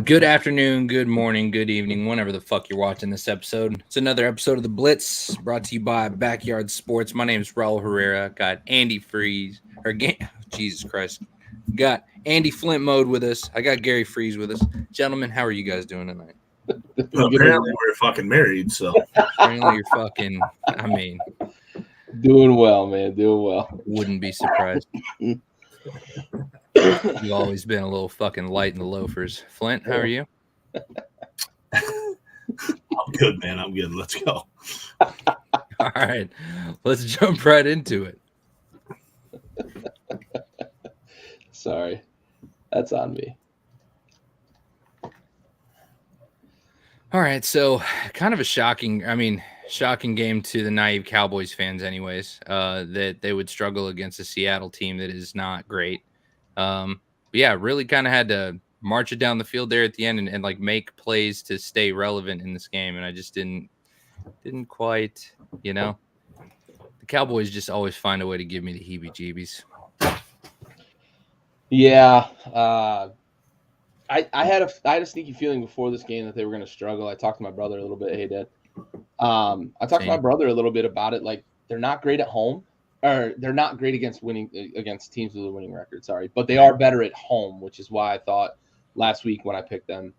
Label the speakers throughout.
Speaker 1: Good afternoon, good morning, good evening, whenever the fuck you're watching this episode. It's another episode of the Blitz, brought to you by Backyard Sports. My name is Raul Herrera. Got Andy Freeze, Jesus Christ. Got Andy Flint Mode with us. I got Gary Freeze with us. Gentlemen, how are you guys doing tonight?
Speaker 2: Well, apparently we're fucking married, so.
Speaker 1: Apparently you're fucking, I mean.
Speaker 3: Doing well, man. Doing well.
Speaker 1: Wouldn't be surprised. You've always been a little fucking light in the loafers. Flint, how are you?
Speaker 2: I'm good, man. I'm good. Let's go.
Speaker 1: All right. Let's jump right into it.
Speaker 3: Sorry. That's on me.
Speaker 1: All right. So kind of a shocking game to the naive Cowboys fans anyways, that they would struggle against a Seattle team that is not great. But yeah, really kind of had to march it down the field there at the end and like make plays to stay relevant in this game. And I just didn't quite, the Cowboys just always find a way to give me the heebie-jeebies.
Speaker 3: Yeah. I had a sneaky feeling before this game that they were going to struggle. I talked to my brother a little bit. Hey, Dad. I talked to my brother a little bit about it. Like, they're not great at home. Or they're not great against teams with a winning record, but they are better at home, which is why I thought last week when I picked them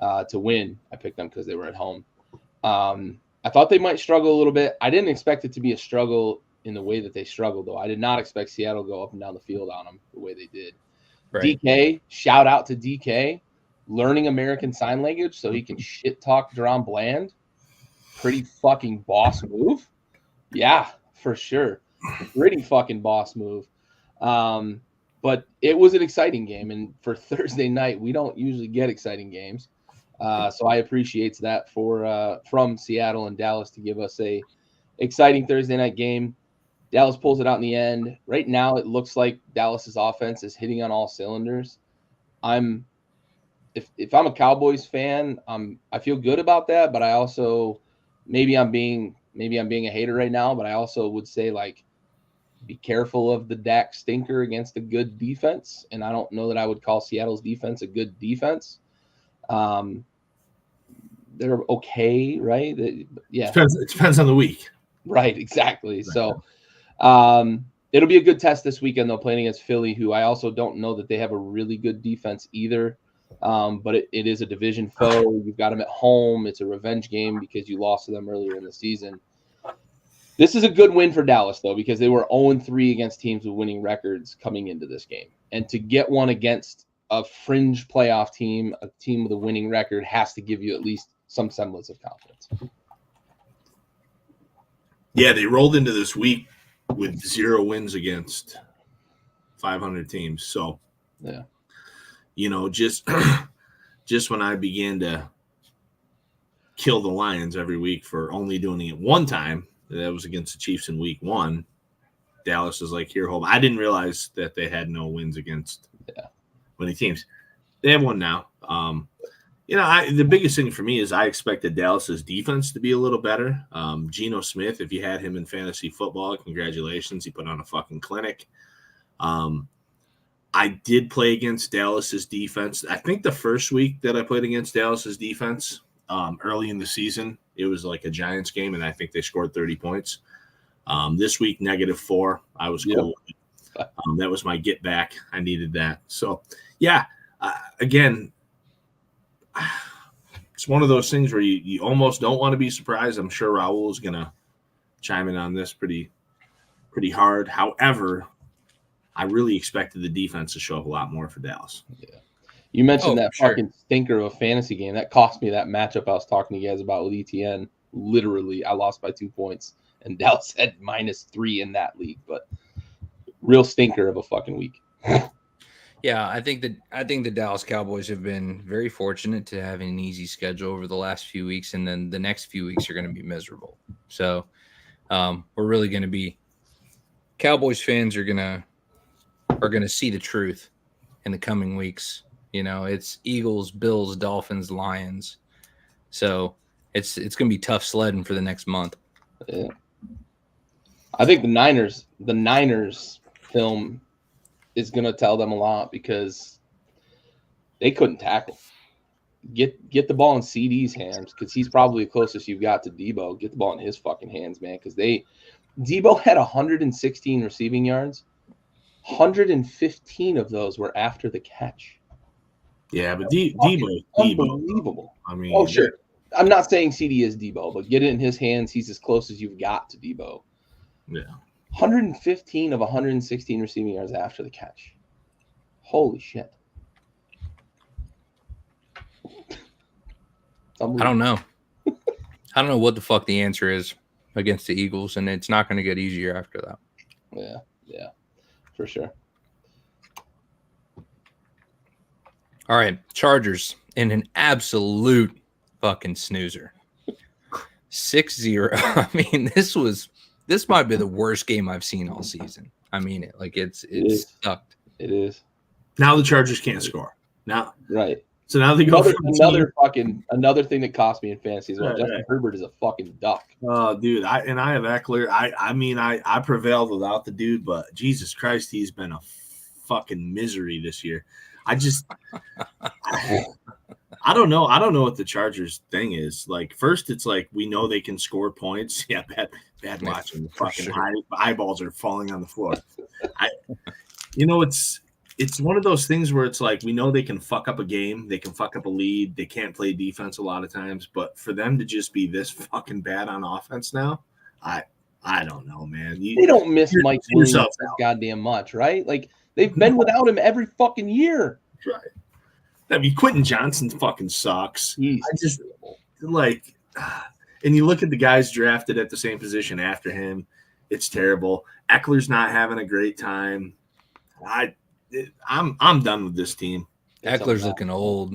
Speaker 3: to win, I picked them because they were at home. I thought they might struggle a little bit. I didn't expect it to be a struggle in the way that they struggled, though. I did not expect Seattle to go up and down the field on them the way they did. Right. DK, shout out to DK, learning American Sign Language so he can shit talk Deron Bland. Pretty fucking boss move. Yeah, for sure. Pretty fucking boss move. But it was an exciting game. And for Thursday night, we don't usually get exciting games. So I appreciate that from Seattle and Dallas to give us a exciting Thursday night game. Dallas pulls it out in the end. Right now, it looks like Dallas's offense is hitting on all cylinders. If I'm a Cowboys fan, I feel good about that, but I also maybe I'm being a hater right now, but I also would say, like, be careful of the Dak stinker against a good defense. And I don't know that I would call Seattle's defense a good defense. They're okay, right? Yeah.
Speaker 2: It depends on the week.
Speaker 3: Right, exactly. Right. So it'll be a good test this weekend, though, playing against Philly, who I also don't know that they have a really good defense either. But it is a division foe. You've got them at home. It's a revenge game because you lost to them earlier in the season. This is a good win for Dallas, though, because they were 0-3 against teams with winning records coming into this game. And to get one against a fringe playoff team, a team with a winning record, has to give you at least some semblance of confidence.
Speaker 2: Yeah, they rolled into this week with 0 wins against 500 teams. So,
Speaker 3: yeah,
Speaker 2: just when I began to kill the Lions every week for only doing it one time, that was against the Chiefs in week 1. Dallas is like, here, hold on. I didn't realize that they had no wins against winning teams. They have one now. The biggest thing for me is I expected Dallas's defense to be a little better. Geno Smith, if you had him in fantasy football, congratulations. He put on a fucking clinic. I did play against Dallas's defense. I think the first week that I played against Dallas's defense, early in the season, it was like a Giants game, and I think they scored 30 points. This week, -4. I was cool. That was my get back. I needed that. So, yeah, again, it's one of those things where you almost don't want to be surprised. I'm sure Raul is going to chime in on this pretty hard. However, I really expected the defense to show up a lot more for Dallas.
Speaker 3: Yeah. You mentioned that fucking stinker of a fantasy game. That cost me that matchup I was talking to you guys about with ETN. Literally, I lost by 2 points, and Dallas had -3 in that league. But real stinker of a fucking week.
Speaker 1: Yeah, I think the Dallas Cowboys have been very fortunate to have an easy schedule over the last few weeks, and then the next few weeks are going to be miserable. So we're really going to be Cowboys fans are going to see the truth in the coming weeks. It's Eagles, Bills, Dolphins, Lions. So it's going to be tough sledding for the next month.
Speaker 3: Yeah. I think the Niners film is going to tell them a lot because they couldn't tackle. get the ball in CD's hands because he's probably the closest you've got to Debo. Get the ball in his fucking hands, man, because Debo had 116 receiving yards. 115 of those were after the catch.
Speaker 2: Yeah, but Debo,
Speaker 3: unbelievable.
Speaker 2: I mean,
Speaker 3: oh sure. I'm not saying CD is Debo, but get it in his hands. He's as close as you've got to Debo.
Speaker 2: Yeah.
Speaker 3: 115 of 116 receiving yards after the catch. Holy shit.
Speaker 1: I don't know. I don't know what the fuck the answer is against the Eagles, and it's not going to get easier after that.
Speaker 3: Yeah, for sure.
Speaker 1: All right, Chargers in an absolute fucking snoozer. 6-0. I mean, this might be the worst game I've seen all season. I mean it. Like it sucked.
Speaker 3: It is.
Speaker 2: Now the Chargers can't score. Now
Speaker 3: right.
Speaker 2: So now they go
Speaker 3: another thing that cost me in fantasy as well. Justin Herbert is a fucking duck.
Speaker 2: Oh, dude, I have Eckler. I prevailed without the dude, but Jesus Christ, he's been a fucking misery this year. I don't know. I don't know what the Chargers thing is. Like, first, it's like we know they can score points. Yeah, bad watching. The fucking eyeballs are falling on the floor. It's one of those things where it's like we know they can fuck up a game, they can fuck up a lead, they can't play defense a lot of times, but for them to just be this fucking bad on offense now, I don't know, man.
Speaker 3: They don't miss Mike Williams as goddamn much, right? Like they've been without him every fucking year.
Speaker 2: Right. I mean, Quentin Johnson fucking sucks. I just like, and you look at the guys drafted at the same position after him, it's terrible. Eckler's not having a great time. I'm done with this team.
Speaker 1: Eckler's looking old.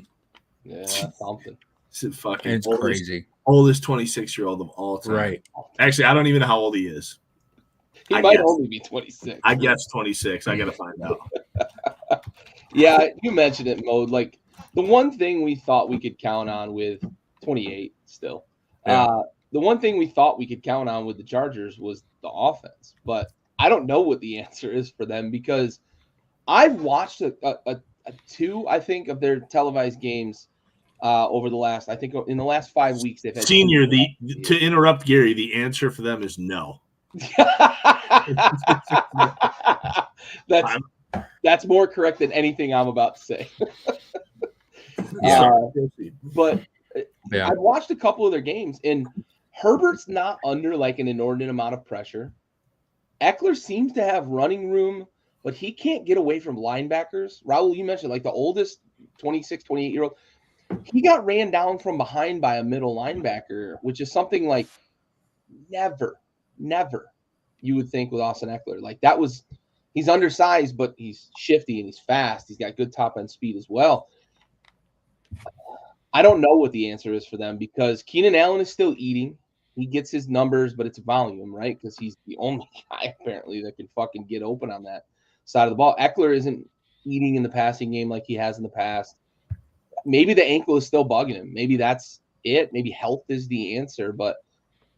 Speaker 3: Yeah, something.
Speaker 2: It's
Speaker 1: crazy.
Speaker 2: Oldest 26-year-old of all time.
Speaker 1: Right.
Speaker 2: Actually, I don't even know how old he is.
Speaker 3: He might only be 26.
Speaker 2: I guess 26. I got to find out.
Speaker 3: Yeah, you mentioned it, Mo. Like the one thing we thought we could count on with 28 still.
Speaker 2: Yeah.
Speaker 3: The one thing we thought we could count on with the Chargers was the offense. But I don't know what the answer is for them because I've watched two, I think, of their televised games over the last, I think in the last 5 weeks they've had.
Speaker 2: Senior, to interrupt Gary, the answer for them is no.
Speaker 3: That's more correct than anything I'm about to say. But yeah. I've watched a couple of their games, and Herbert's not under like an inordinate amount of pressure. Eckler seems to have running room, but he can't get away from linebackers. Raul, you mentioned like the oldest 26, 28-year-old. He got ran down from behind by a middle linebacker, which is something like never you would think with Austin Eckler. Like he's undersized, but he's shifty and he's fast. He's got good top-end speed as well. I don't know what the answer is for them because Keenan Allen is still eating. He gets his numbers, but it's volume, right? Because he's the only guy apparently that can fucking get open on that side of the ball. Eckler isn't eating in the passing game like he has in the past. Maybe the ankle is still bugging him. Maybe that's it. Maybe health is the answer, but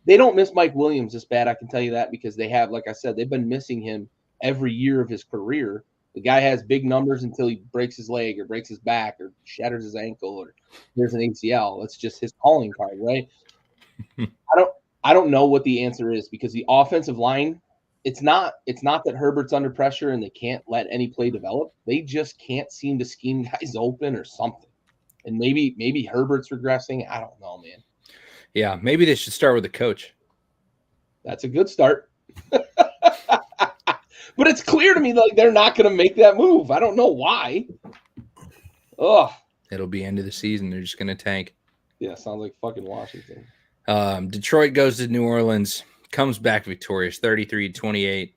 Speaker 3: they don't miss Mike Williams this bad. I can tell you that because they have, like I said, they've been missing him every year of his career. The guy has big numbers until he breaks his leg or breaks his back or shatters his ankle or there's an ACL. That's just his calling card, right? I don't know what the answer is because the offensive line, it's not that Herbert's under pressure and they can't let any play develop. They just can't seem to scheme guys open or something. And maybe Herbert's regressing. I don't know, man.
Speaker 1: Yeah, maybe they should start with the coach.
Speaker 3: That's a good start. But it's clear to me like they're not going to make that move. I don't know why. Ugh.
Speaker 1: It'll be end of the season. They're just going to tank.
Speaker 3: Yeah, sounds like fucking Washington.
Speaker 1: Detroit goes to New Orleans, comes back victorious, 33-28.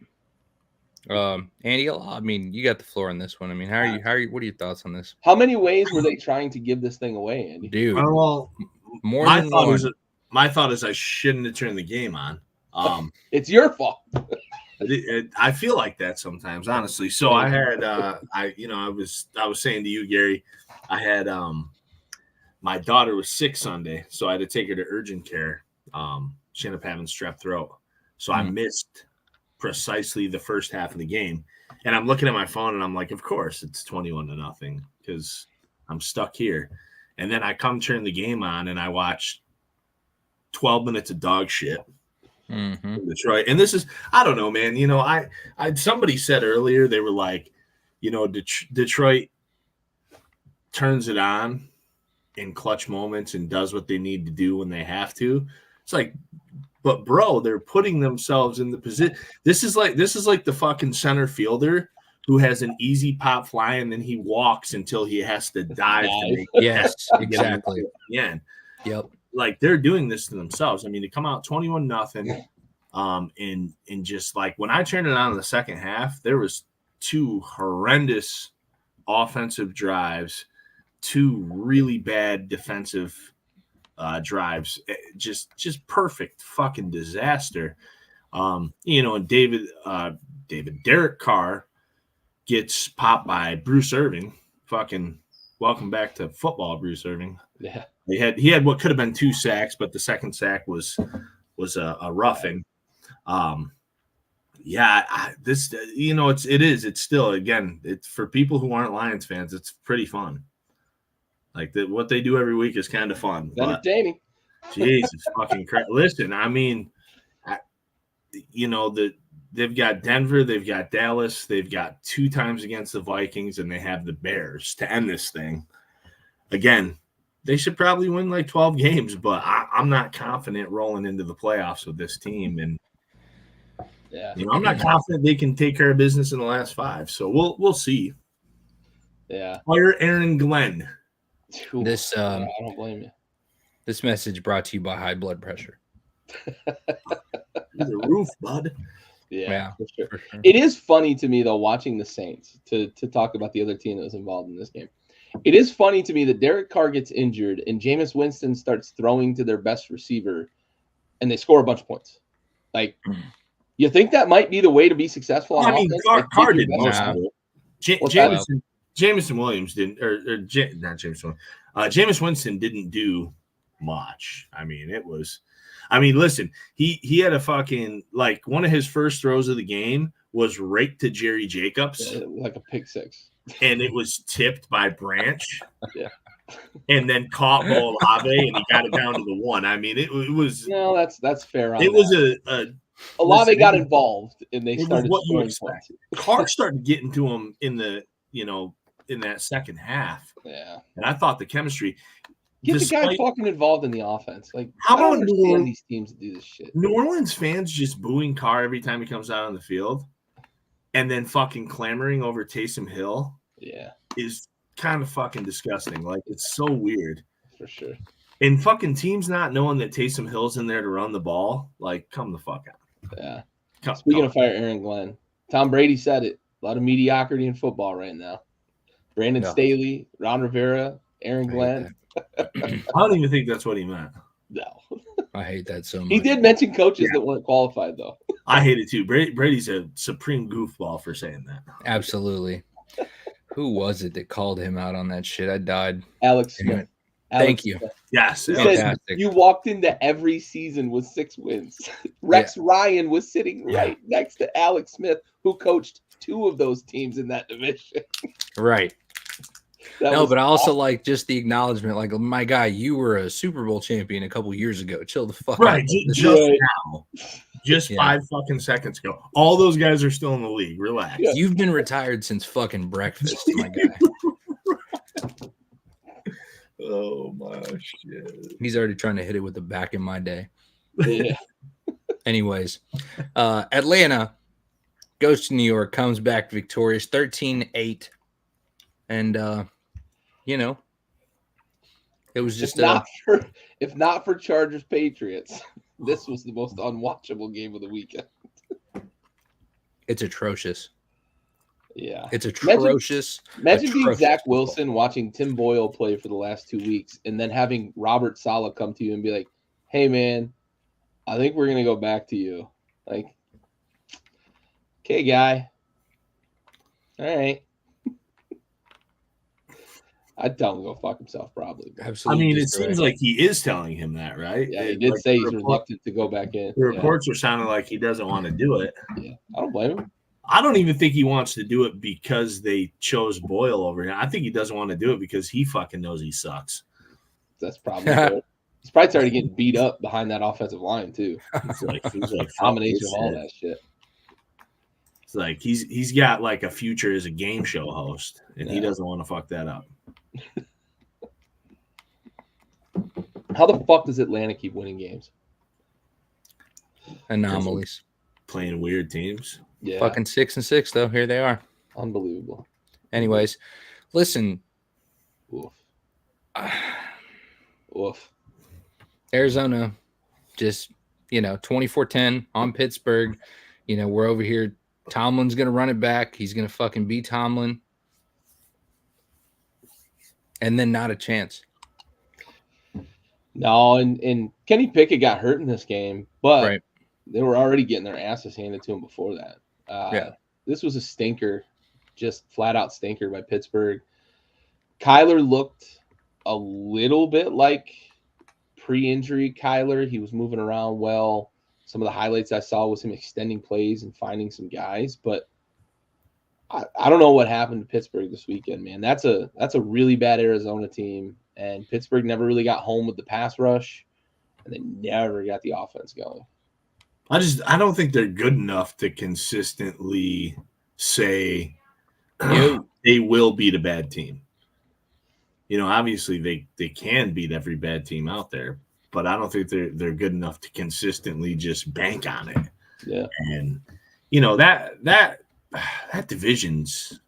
Speaker 1: Andy, I mean, you got the floor on this one. I mean, how are you? What are your thoughts on this?
Speaker 3: How many ways were they trying to give this thing away, Andy?
Speaker 2: Dude, well, more than one. My thought is I shouldn't have turned the game on.
Speaker 3: It's your fault.
Speaker 2: I feel like that sometimes, honestly. So I had, I was saying to you, Gary, I had, my daughter was sick Sunday, so I had to take her to urgent care. She ended up having strep throat, so I missed precisely the first half of the game. And I'm looking at my phone, and I'm like, of course, it's 21-0 because I'm stuck here. And then I come turn the game on and I watch 12 minutes of dog shit.
Speaker 1: Mm-hmm.
Speaker 2: Detroit. And this is, I don't know, man. You know, I somebody said earlier, they were like, you know, Detroit turns it on in clutch moments and does what they need to do when they have to. It's like, but bro, they're putting themselves in the position. This is like the fucking center fielder who has an easy pop fly and then he walks until he has to dive to make
Speaker 1: yes, exactly.
Speaker 2: Yeah.
Speaker 1: Yep.
Speaker 2: Like they're doing this to themselves. I mean, to come out 21-0, and just like when I turned it on in the second half, there was 2 horrendous offensive drives, 2 really bad defensive drives, just perfect fucking disaster. You know, and Derek Carr gets popped by Bruce Irving. Fucking welcome back to football, Bruce Irving.
Speaker 3: Yeah.
Speaker 2: He had what could have been 2 sacks, but the second sack was a roughing. This, you know, it's still, again, it's for people who aren't Lions fans, it's pretty fun. Like what they do every week is kind of fun.
Speaker 3: Entertaining.
Speaker 2: Jesus fucking Christ. Listen, I mean, you know, they've got Denver, they've got Dallas, they've got 2 times against the Vikings, and they have the Bears to end this thing. Again, they should probably win like 12 games, but I'm not confident rolling into the playoffs with this team. And you know, I'm not confident they can take care of business in the last 5. So we'll see.
Speaker 3: Yeah.
Speaker 2: Fire Aaron Glenn.
Speaker 1: This
Speaker 3: I don't blame you.
Speaker 1: This message brought to you by high blood pressure.
Speaker 2: The roof, bud.
Speaker 3: Yeah,
Speaker 1: for sure.
Speaker 3: It is funny to me though, watching the Saints, to talk about the other team that was involved in this game. It is funny to me that Derek Carr gets injured and Jameis Winston starts throwing to their best receiver and they score a bunch of points. Like, you think that might be the way to be successful on offense?
Speaker 2: Carr did most of it. Jameson Williams didn't, not Jameson. Jameis Winston didn't do much. I mean, listen, he had a fucking, like, one of his first throws of the game was right to Jerry Jacobs.
Speaker 3: Like a pick six.
Speaker 2: And it was tipped by Branch.
Speaker 3: Yeah.
Speaker 2: And then caught Olave and he got it down to the 1. I mean, it was.
Speaker 3: No, that's fair.
Speaker 2: It was
Speaker 3: Olave got involved and they started
Speaker 2: what you
Speaker 3: scoring
Speaker 2: expect.
Speaker 3: points.
Speaker 2: Carr started getting to him in that second half.
Speaker 3: Yeah.
Speaker 2: And I thought the chemistry.
Speaker 3: Get the guy fucking involved in the offense. Like,
Speaker 2: how about
Speaker 3: understand these teams do this shit?
Speaker 2: New Orleans fans just booing Carr every time he comes out on the field, and then fucking clamoring over Taysom Hill.
Speaker 3: Yeah,
Speaker 2: is kind of fucking disgusting. Like, it's so weird.
Speaker 3: For sure.
Speaker 2: And fucking teams not knowing that Taysom Hill's in there to run the ball. Like, come the fuck out.
Speaker 3: Yeah. Speaking of fire Aaron Glenn, Tom Brady said it. A lot of mediocrity in football right now. Brandon Staley, Ron Rivera, Aaron Glenn.
Speaker 2: I don't even think that's what he meant.
Speaker 3: No.
Speaker 1: I hate that so much.
Speaker 3: He did mention coaches that weren't qualified, though.
Speaker 2: I hate it too. Brady's a supreme goofball for saying that.
Speaker 1: Absolutely. Who was it that called him out on that shit? I died.
Speaker 3: Alex Smith.
Speaker 1: Thank you.
Speaker 2: Yes.
Speaker 3: He said, you walked into every season with 6 wins. Rex Ryan was sitting right next to Alex Smith, who coached 2 of those teams in that division.
Speaker 1: Right. But I also like just the acknowledgement, like, my guy, you were a Super Bowl champion a couple years ago. Chill the fuck out.
Speaker 2: Right. Just 5 fucking seconds ago. All those guys are still in the league. Relax.
Speaker 1: Yeah. You've been retired since fucking breakfast, my guy.
Speaker 2: Oh my shit.
Speaker 1: He's already trying to hit it with the back in my day.
Speaker 3: Yeah.
Speaker 1: Anyways, Atlanta goes to New York, comes back victorious, 13-8. And it was just
Speaker 3: if not for Chargers Patriots, this was the most unwatchable game of the weekend.
Speaker 1: It's atrocious.
Speaker 3: Yeah.
Speaker 1: It's atrocious.
Speaker 3: Imagine being Zach Wilson watching Tim Boyle play for the last 2 weeks and then having Robert Saleh come to you and be like, hey, man, I think we're going to go back to you. Like, okay, guy. All right. I'd tell him to go fuck himself, probably.
Speaker 1: Absolutely.
Speaker 2: I mean, it seems like he is telling him that, right?
Speaker 3: Yeah, he did say he's reluctant to go back in.
Speaker 2: The reports are sounding like he doesn't want to do it.
Speaker 3: Yeah, I don't blame him.
Speaker 2: I don't even think he wants to do it because they chose Boyle over him. I think he doesn't want to do it because he fucking knows he sucks.
Speaker 3: That's probably fair. He's probably started getting beat up behind that offensive line too.
Speaker 2: He's like
Speaker 3: Combination of all that shit.
Speaker 2: It's like he's got like a future as a game show host, and he doesn't want to fuck that up.
Speaker 3: How the fuck does Atlanta keep winning games?
Speaker 1: Anomalies.
Speaker 2: Playing weird teams.
Speaker 1: Yeah. Fucking 6-6 though. Here they are.
Speaker 3: Unbelievable.
Speaker 1: Anyways, listen.
Speaker 3: Oof. Oof.
Speaker 1: Arizona, just 24-10 on Pittsburgh. We're over here. Tomlin's gonna run it back. He's gonna fucking beat Tomlin, and then not a chance.
Speaker 3: No, and Kenny Pickett got hurt in this game, but they were already getting their asses handed to him before that. This was a stinker, just flat out stinker by Pittsburgh. Kyler looked a little bit like pre-injury Kyler. He was moving around well. Some of the highlights I saw was him extending plays and finding some guys, but I don't know what happened to Pittsburgh this weekend, man. That's a really bad Arizona team, and Pittsburgh never really got home with the pass rush, and they never got the offense going.
Speaker 2: I don't think they're good enough to consistently say they will beat a bad team. Obviously they can beat every bad team out there, but I don't think they're good enough to consistently just bank on it.
Speaker 3: Yeah.
Speaker 2: And that division's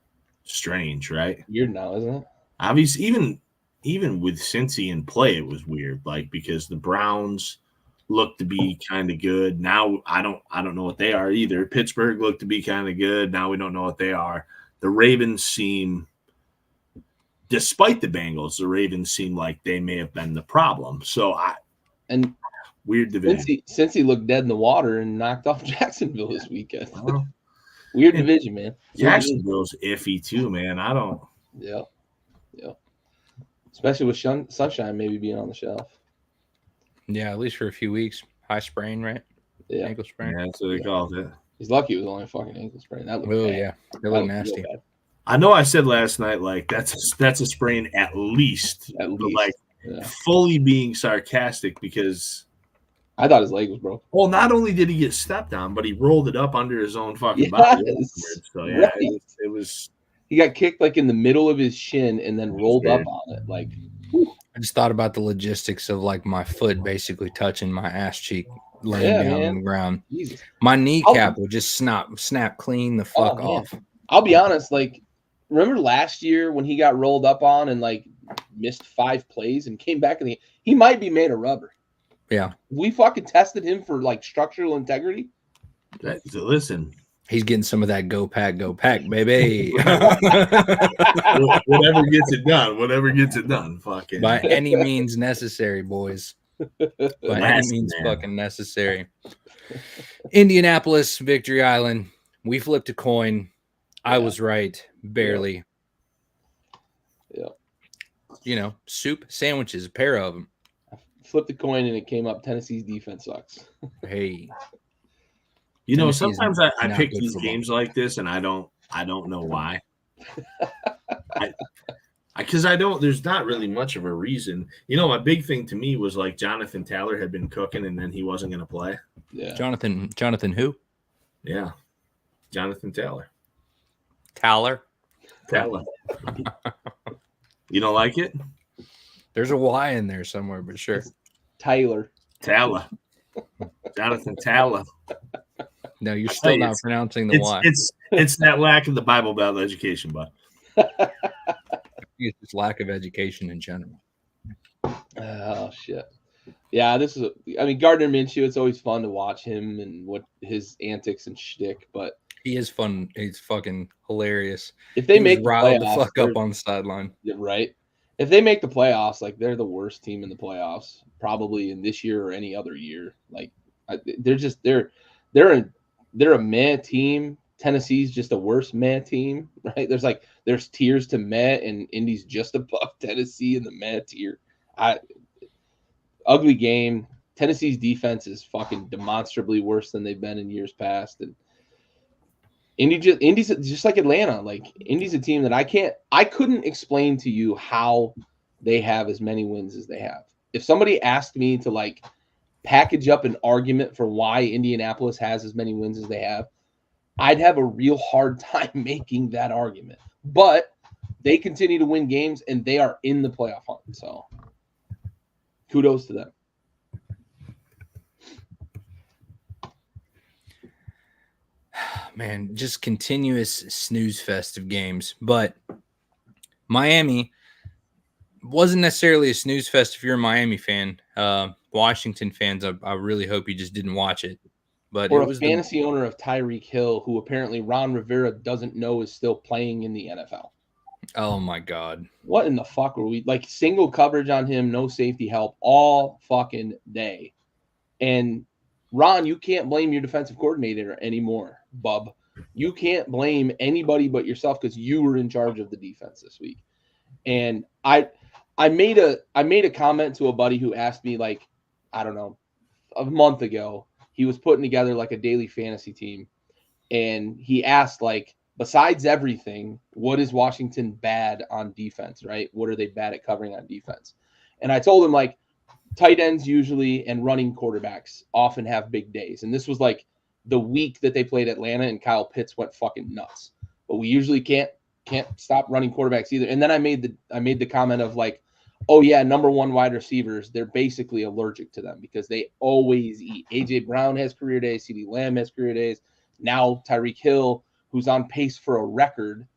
Speaker 2: strange, right?
Speaker 3: Weird now, isn't it?
Speaker 2: Obviously, even with Cincy in play, it was weird. Like, because the Browns looked to be kind of good. Now I don't know what they are either. Pittsburgh looked to be kind of good. Now we don't know what they are. The Ravens seem, despite the Bengals, like they may have been the problem. So weird division.
Speaker 3: Cincy looked dead in the water and knocked off Jacksonville this weekend. Weird division, man.
Speaker 2: Jacksonville's iffy too, man. I don't.
Speaker 3: Yeah. Especially with Sunshine maybe being on the shelf.
Speaker 1: Yeah, at least for a few weeks. High sprain, right?
Speaker 3: Yeah.
Speaker 1: Ankle sprain.
Speaker 2: Yeah, that's what they called it.
Speaker 3: He's lucky it was only a fucking ankle sprain. That looked bad.
Speaker 1: Yeah. That looked nasty.
Speaker 2: I know I said last night, like, that's a sprain at least. But like, fully being sarcastic, because
Speaker 3: I thought his leg was broken.
Speaker 2: Well, not only did he get stepped on, but he rolled it up under his own fucking body. So yeah, it was.
Speaker 3: He got kicked like in the middle of his shin and then rolled up on it. Like,
Speaker 1: I just thought about the logistics of like my foot basically touching my ass cheek laying down on the ground. Jesus. My kneecap would just snap clean the fuck off.
Speaker 3: I'll be honest, like, remember last year when he got rolled up on and like missed 5 plays and came back and he might be made of rubber.
Speaker 1: Yeah.
Speaker 3: We fucking tested him for like structural integrity.
Speaker 2: Listen.
Speaker 1: He's getting some of that go pack, baby.
Speaker 2: Whatever gets it done. Fucking.
Speaker 1: By any means necessary, boys. By any means fucking necessary. Indianapolis, Victory Island. We flipped a coin. I was right. Barely.
Speaker 3: Yeah.
Speaker 1: Soup, sandwiches, a pair of them.
Speaker 3: I flipped the coin and it came up Tennessee's defense sucks.
Speaker 1: Hey.
Speaker 2: Sometimes I pick these games like this and I don't know why. Because there's not really much of a reason. My big thing to me was like Jonathan Taylor had been cooking and then he wasn't going to play.
Speaker 3: Yeah.
Speaker 1: Jonathan who?
Speaker 2: Yeah. Jonathan Taylor.
Speaker 1: Taylor.
Speaker 2: You don't like it?
Speaker 1: There's a Y in there somewhere, but sure.
Speaker 3: Taylor.
Speaker 2: Jonathan Taylor.
Speaker 1: No, you're still not pronouncing the Y.
Speaker 2: It's that lack of the Bible Belt education, bud.
Speaker 1: It's just lack of education in general.
Speaker 3: Oh shit. Yeah, Gardner Minshew, it's always fun to watch him and what his antics and shtick, but
Speaker 1: he is fun. He's fucking hilarious.
Speaker 3: If they make
Speaker 1: riled the fuck up on the sideline.
Speaker 3: Right. If they make the playoffs, like they're the worst team in the playoffs, probably in this year or any other year. Like they're a meh team. Tennessee's just a worse meh team, right? There's tiers to meh, and Indy's just above Tennessee in the meh tier. Ugly game. Tennessee's defense is fucking demonstrably worse than they've been in years past, and Indy's just like Atlanta. Like, Indy's a team that I couldn't explain to you how they have as many wins as they have. if somebody asked me to like package up an argument for why Indianapolis has as many wins as they have, I'd have a real hard time making that argument. But they continue to win games and they are in the playoff hunt. So kudos to them.
Speaker 1: Man, just continuous snooze fest of games. But Miami wasn't necessarily a snooze fest if you're a Miami fan. Washington fans, I really hope you just didn't watch it. But
Speaker 3: or
Speaker 1: it
Speaker 3: a
Speaker 1: was
Speaker 3: fantasy owner of Tyreek Hill, who apparently Ron Rivera doesn't know is still playing in the NFL.
Speaker 1: Oh my God.
Speaker 3: What in the fuck were we like? Single coverage on him, no safety help all fucking day. And Ron, you can't blame your defensive coordinator anymore, bub. You can't blame anybody but yourself because you were in charge of the defense this week. And I made a comment to a buddy who asked me, like, I don't know, a month ago. He was putting together like a daily fantasy team. And he asked, like, besides everything, what is Washington bad on defense, right? What are they bad at covering on defense? And I told him, like, tight ends usually and running quarterbacks often have big days. And this was like the week that they played Atlanta and Kyle Pitts went fucking nuts. But we usually can't stop running quarterbacks either. And then I made the comment of like, oh yeah, number one wide receivers, they're basically allergic to them because they always eat. AJ Brown has career days, CeeDee Lamb has career days. Now Tyreek Hill, who's on pace for a record,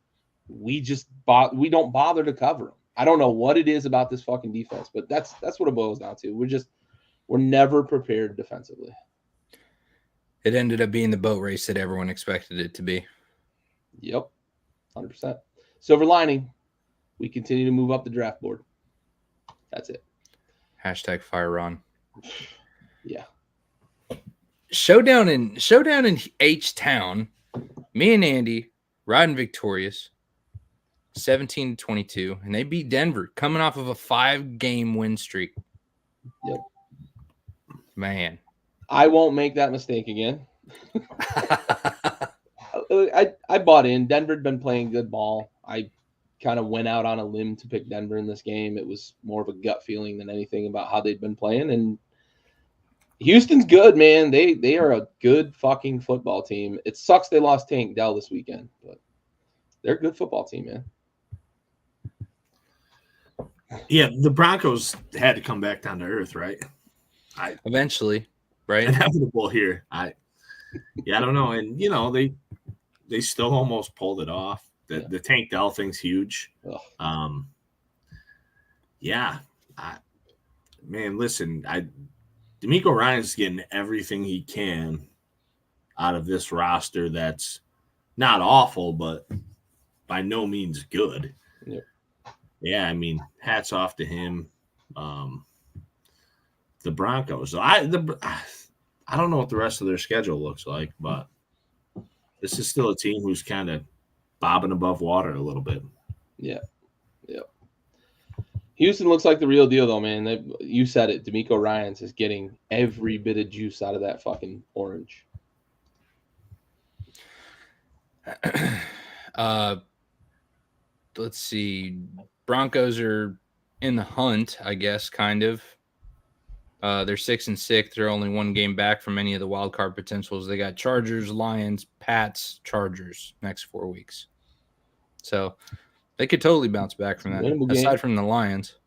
Speaker 3: we don't bother to cover him. I don't know what it is about this fucking defense, but that's what it boils down to. We're never prepared defensively.
Speaker 1: It ended up being the boat race that everyone expected it to be.
Speaker 3: Yep, 100%. Silver lining, we continue to move up the draft board. That's it.
Speaker 1: Hashtag fire Ron.
Speaker 3: Yeah.
Speaker 1: Showdown in H-Town. Me and Andy riding victorious. 17-22, and they beat Denver, coming off of a 5-game win streak.
Speaker 3: Yep.
Speaker 1: Man.
Speaker 3: I won't make that mistake again. I bought in. Denver had been playing good ball. I kind of went out on a limb to pick Denver in this game. It was more of a gut feeling than anything about how they'd been playing. And Houston's good, man. They are a good fucking football team. It sucks they lost Tank Dell this weekend, but they're a good football team, man.
Speaker 2: Yeah, the Broncos had to come back down to earth, right?
Speaker 1: Eventually, right?
Speaker 2: Inevitable here. I don't know. And, you know, they still almost pulled it off. The Tank Dell thing's huge.
Speaker 3: Ugh.
Speaker 2: Man, listen, D'Amico Ryan's getting everything he can out of this roster that's not awful, but by no means good.
Speaker 3: Yep.
Speaker 2: Yeah, I mean, hats off to him. The Broncos. I don't know what the rest of their schedule looks like, but this is still a team who's kind of bobbing above water a little bit.
Speaker 3: Yeah. Yep. Houston looks like the real deal, though, man. You said it. D'Amico Ryans is getting every bit of juice out of that fucking orange.
Speaker 1: Let's see. Broncos are in the hunt, I guess, kind of. They're 6-6. They're only one game back from any of the wild card potentials. They got Chargers, Lions, Pats, Chargers next 4 weeks. So they could totally bounce back from that. Aside from the Lions,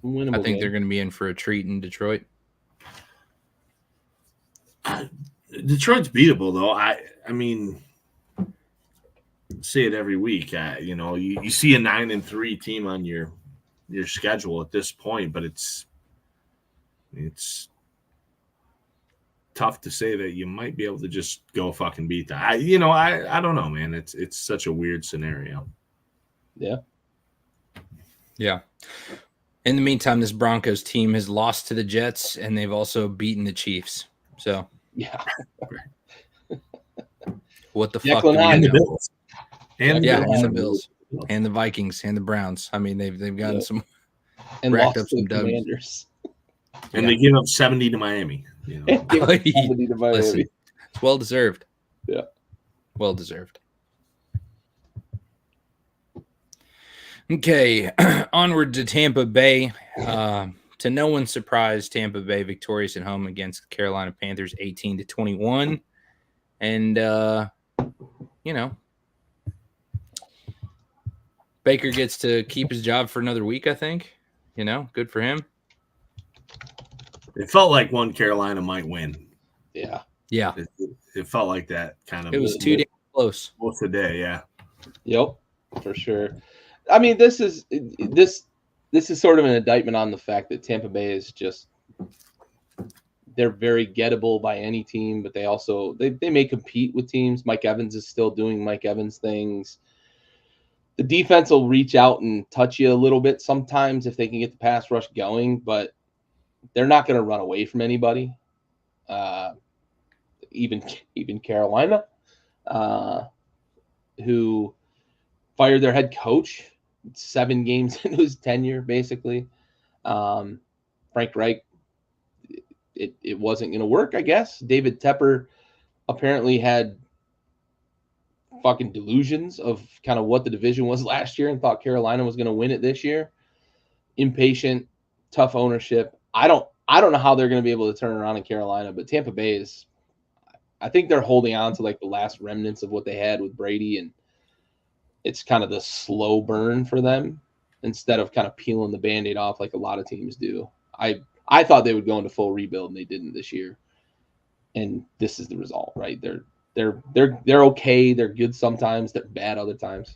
Speaker 1: I think they're going to be in for a treat in Detroit.
Speaker 2: Detroit's beatable, though. I mean, say it every week. You know, you see a 9-3 team on your schedule at this point, but it's tough to say that you might be able to just go fucking beat that. I don't know, man. It's such a weird scenario.
Speaker 3: Yeah.
Speaker 1: Yeah. In the meantime, this Broncos team has lost to the Jets, and they've also beaten the Chiefs. So,
Speaker 3: yeah.
Speaker 1: What the fuck?
Speaker 2: And the Bills.
Speaker 1: And the Bills. And the Vikings and the Browns. I mean, they've gotten some
Speaker 3: and
Speaker 1: racked
Speaker 3: lost
Speaker 1: up some
Speaker 3: Commanders.
Speaker 2: And they give up 70 to Miami. You know?
Speaker 1: Listen, it's well deserved.
Speaker 3: Yeah.
Speaker 1: Well deserved. Okay, onward to Tampa Bay. to no one's surprise, Tampa Bay victorious at home against Carolina Panthers 18-21. And, Baker gets to keep his job for another week, I think. Good for him.
Speaker 2: It felt like one Carolina might win.
Speaker 3: Yeah.
Speaker 1: Yeah.
Speaker 2: It felt like that kind of.
Speaker 1: It was too damn close.
Speaker 2: Most of the day, yeah.
Speaker 3: Yep, for sure. I mean, this is sort of an indictment on the fact that Tampa Bay is just they're very gettable by any team, but they also they may compete with teams. Mike Evans is still doing Mike Evans things. The defense will reach out and touch you a little bit sometimes if they can get the pass rush going, but they're not going to run away from anybody. Even Carolina, who fired their head coach 7 games into his tenure, basically. Frank Reich, it wasn't going to work, I guess. David Tepper apparently had fucking delusions of kind of what the division was last year and thought Carolina was going to win it this year. Impatient, tough ownership. I don't know how they're going to be able to turn around in Carolina, but Tampa Bay is, I think they're holding on to like the last remnants of what they had with Brady, and it's kind of the slow burn for them instead of kind of peeling the Band-Aid off like a lot of teams do. I thought they would go into full rebuild, and they didn't this year. And this is the result, right? They're okay. They're good sometimes. They're bad other times.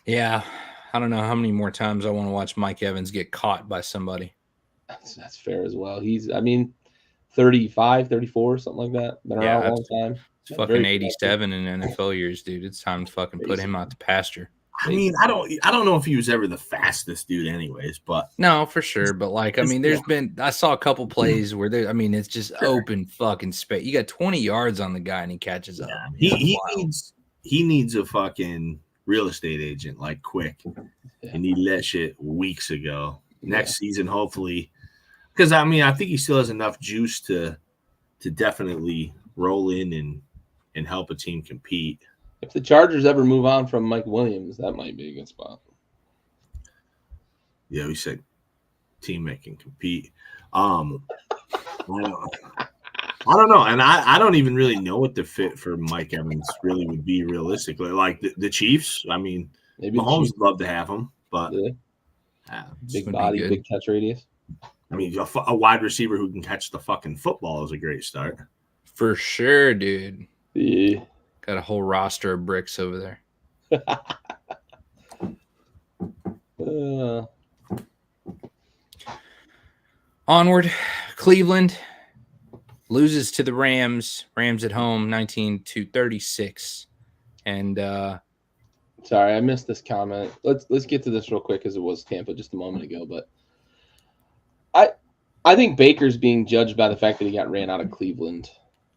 Speaker 1: Yeah. I don't know how many more times I want to watch Mike Evans get caught by somebody.
Speaker 3: That's fair as well. He's, 35, 34, something like that. Been around a long time.
Speaker 1: It's fucking 87 in NFL years, dude. It's time to fucking put him out to pasture.
Speaker 2: I mean, I don't know if he was ever the fastest dude anyways, but
Speaker 1: no, for sure. But I saw a couple plays where it's just open fucking space. You got 20 yards on the guy and he catches up.
Speaker 2: He needs a fucking real estate agent like quick. And he let shit weeks ago. Next season, hopefully, because I think he still has enough juice to definitely roll in and help a team compete.
Speaker 3: If the Chargers ever move on from Mike Williams, that might be a good spot.
Speaker 2: Yeah, we said team that can compete. I don't know, and I don't even really know what the fit for Mike Evans really would be realistically. Like the Chiefs, maybe Mahomes would love to have him, but
Speaker 3: big body, big catch radius.
Speaker 2: A wide receiver who can catch the fucking football is a great start.
Speaker 1: For sure, dude.
Speaker 3: Yeah.
Speaker 1: Got a whole roster of bricks over there. Onward, Cleveland loses to the Rams. Rams at home, 19-36. And
Speaker 3: sorry, I missed this comment. Let's get to this real quick because it was Tampa just a moment ago. But I think Baker's being judged by the fact that he got ran out of Cleveland.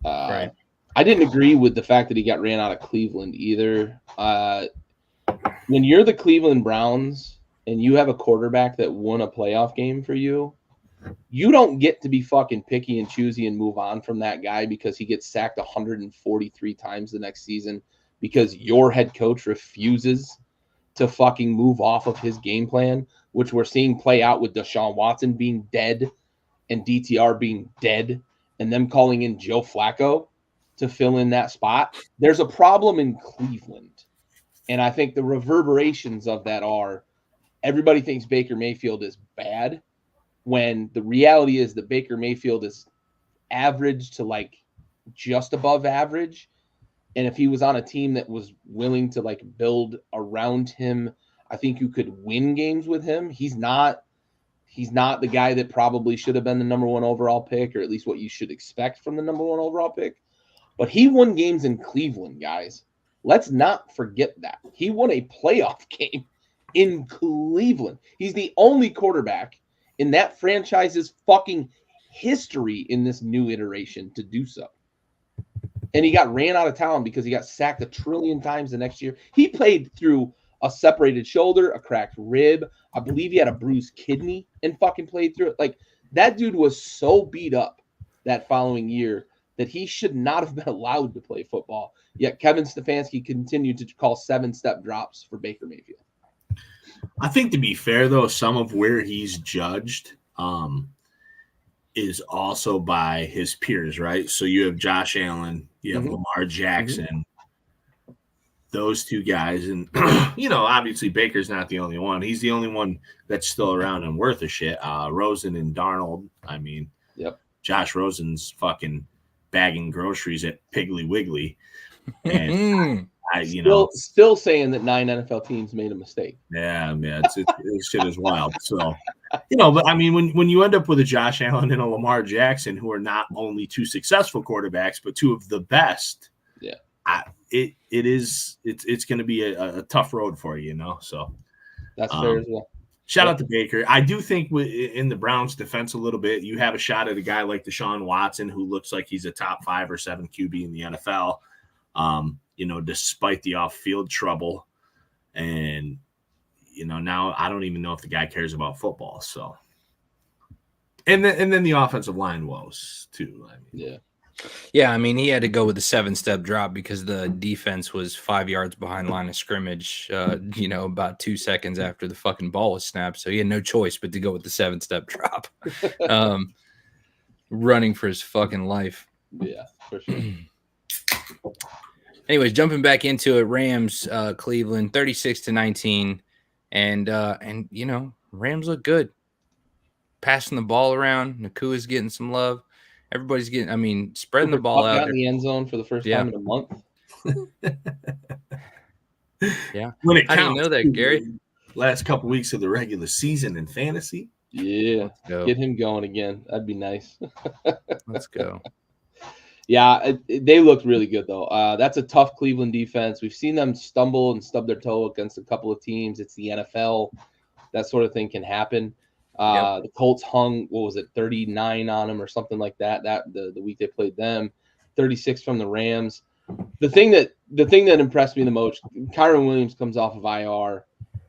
Speaker 1: Right.
Speaker 3: I didn't agree with the fact that he got ran out of Cleveland either. When you're the Cleveland Browns and you have a quarterback that won a playoff game for you, you don't get to be fucking picky and choosy and move on from that guy because he gets sacked 143 times the next season because your head coach refuses to fucking move off of his game plan, which we're seeing play out with Deshaun Watson being dead and DTR being dead and them calling in Joe Flacco to fill in that spot. There's a problem in Cleveland. And I think the reverberations of that are everybody thinks Baker Mayfield is bad when the reality is that Baker Mayfield is average to like just above average. And if he was on a team that was willing to like build around him, I think you could win games with him. He's not the guy that probably should have been the number 1 overall pick, or at least what you should expect from the number 1 overall pick. But he won games in Cleveland, guys. Let's not forget that. He won a playoff game in Cleveland. He's the only quarterback in that franchise's fucking history in this new iteration to do so. And he got ran out of town because he got sacked 1 trillion times the next year. He played through a separated shoulder, a cracked rib. I believe he had a bruised kidney and fucking played through it. Like, that dude was so beat up that following year that he should not have been allowed to play football. Yet Kevin Stefanski continued to call 7-step drops for Baker Mayfield.
Speaker 2: I think, to be fair, though, some of where he's judged, is also by his peers, right? So you have Josh Allen, you have Lamar Jackson, those two guys. And, obviously Baker's not the only one. He's the only one that's still around and worth a shit. Rosen and Darnold, I mean, Josh Rosen's fucking bagging groceries at Piggly Wiggly. And
Speaker 3: still saying that 9 NFL teams made a mistake.
Speaker 2: Yeah, man, it's shit is wild. So, but I mean, when you end up with a Josh Allen and a Lamar Jackson, who are not only two successful quarterbacks, but two of the best, it's going to be a tough road for you, So
Speaker 3: that's fair as well.
Speaker 2: Shout out to Baker. I do think in the Browns' defense a little bit, you have a shot at a guy like Deshaun Watson, who looks like he's a top 5 or 7 QB in the NFL. Despite the off-field trouble, and now I don't even know if the guy cares about football. So, and then the offensive line woes too. I mean,
Speaker 1: yeah. I mean, he had to go with the 7-step drop because the defense was 5 yards behind line of scrimmage. About 2 seconds after the fucking ball was snapped, so he had no choice but to go with the 7-step drop, running for his fucking life.
Speaker 3: Yeah, for sure.
Speaker 1: Anyways, jumping back into it, Rams, Cleveland, 36-19, and Rams look good, passing the ball around. Nakua's getting some love. Everybody's spreading the ball out.
Speaker 3: Got in the end zone for the first time in a month.
Speaker 1: Yeah,
Speaker 2: when it counts,
Speaker 1: how do you know that, Gary?
Speaker 2: Last couple weeks of the regular season in fantasy.
Speaker 3: Yeah, get him going again. That'd be nice.
Speaker 1: Let's go.
Speaker 3: Yeah, they looked really good, though. That's a tough Cleveland defense. We've seen them stumble and stub their toe against a couple of teams. It's the NFL. That sort of thing can happen. The Colts hung, 39 on them or something like that. The week they played them, 36 from the Rams. The thing that impressed me the most, Kyron Williams comes off of IR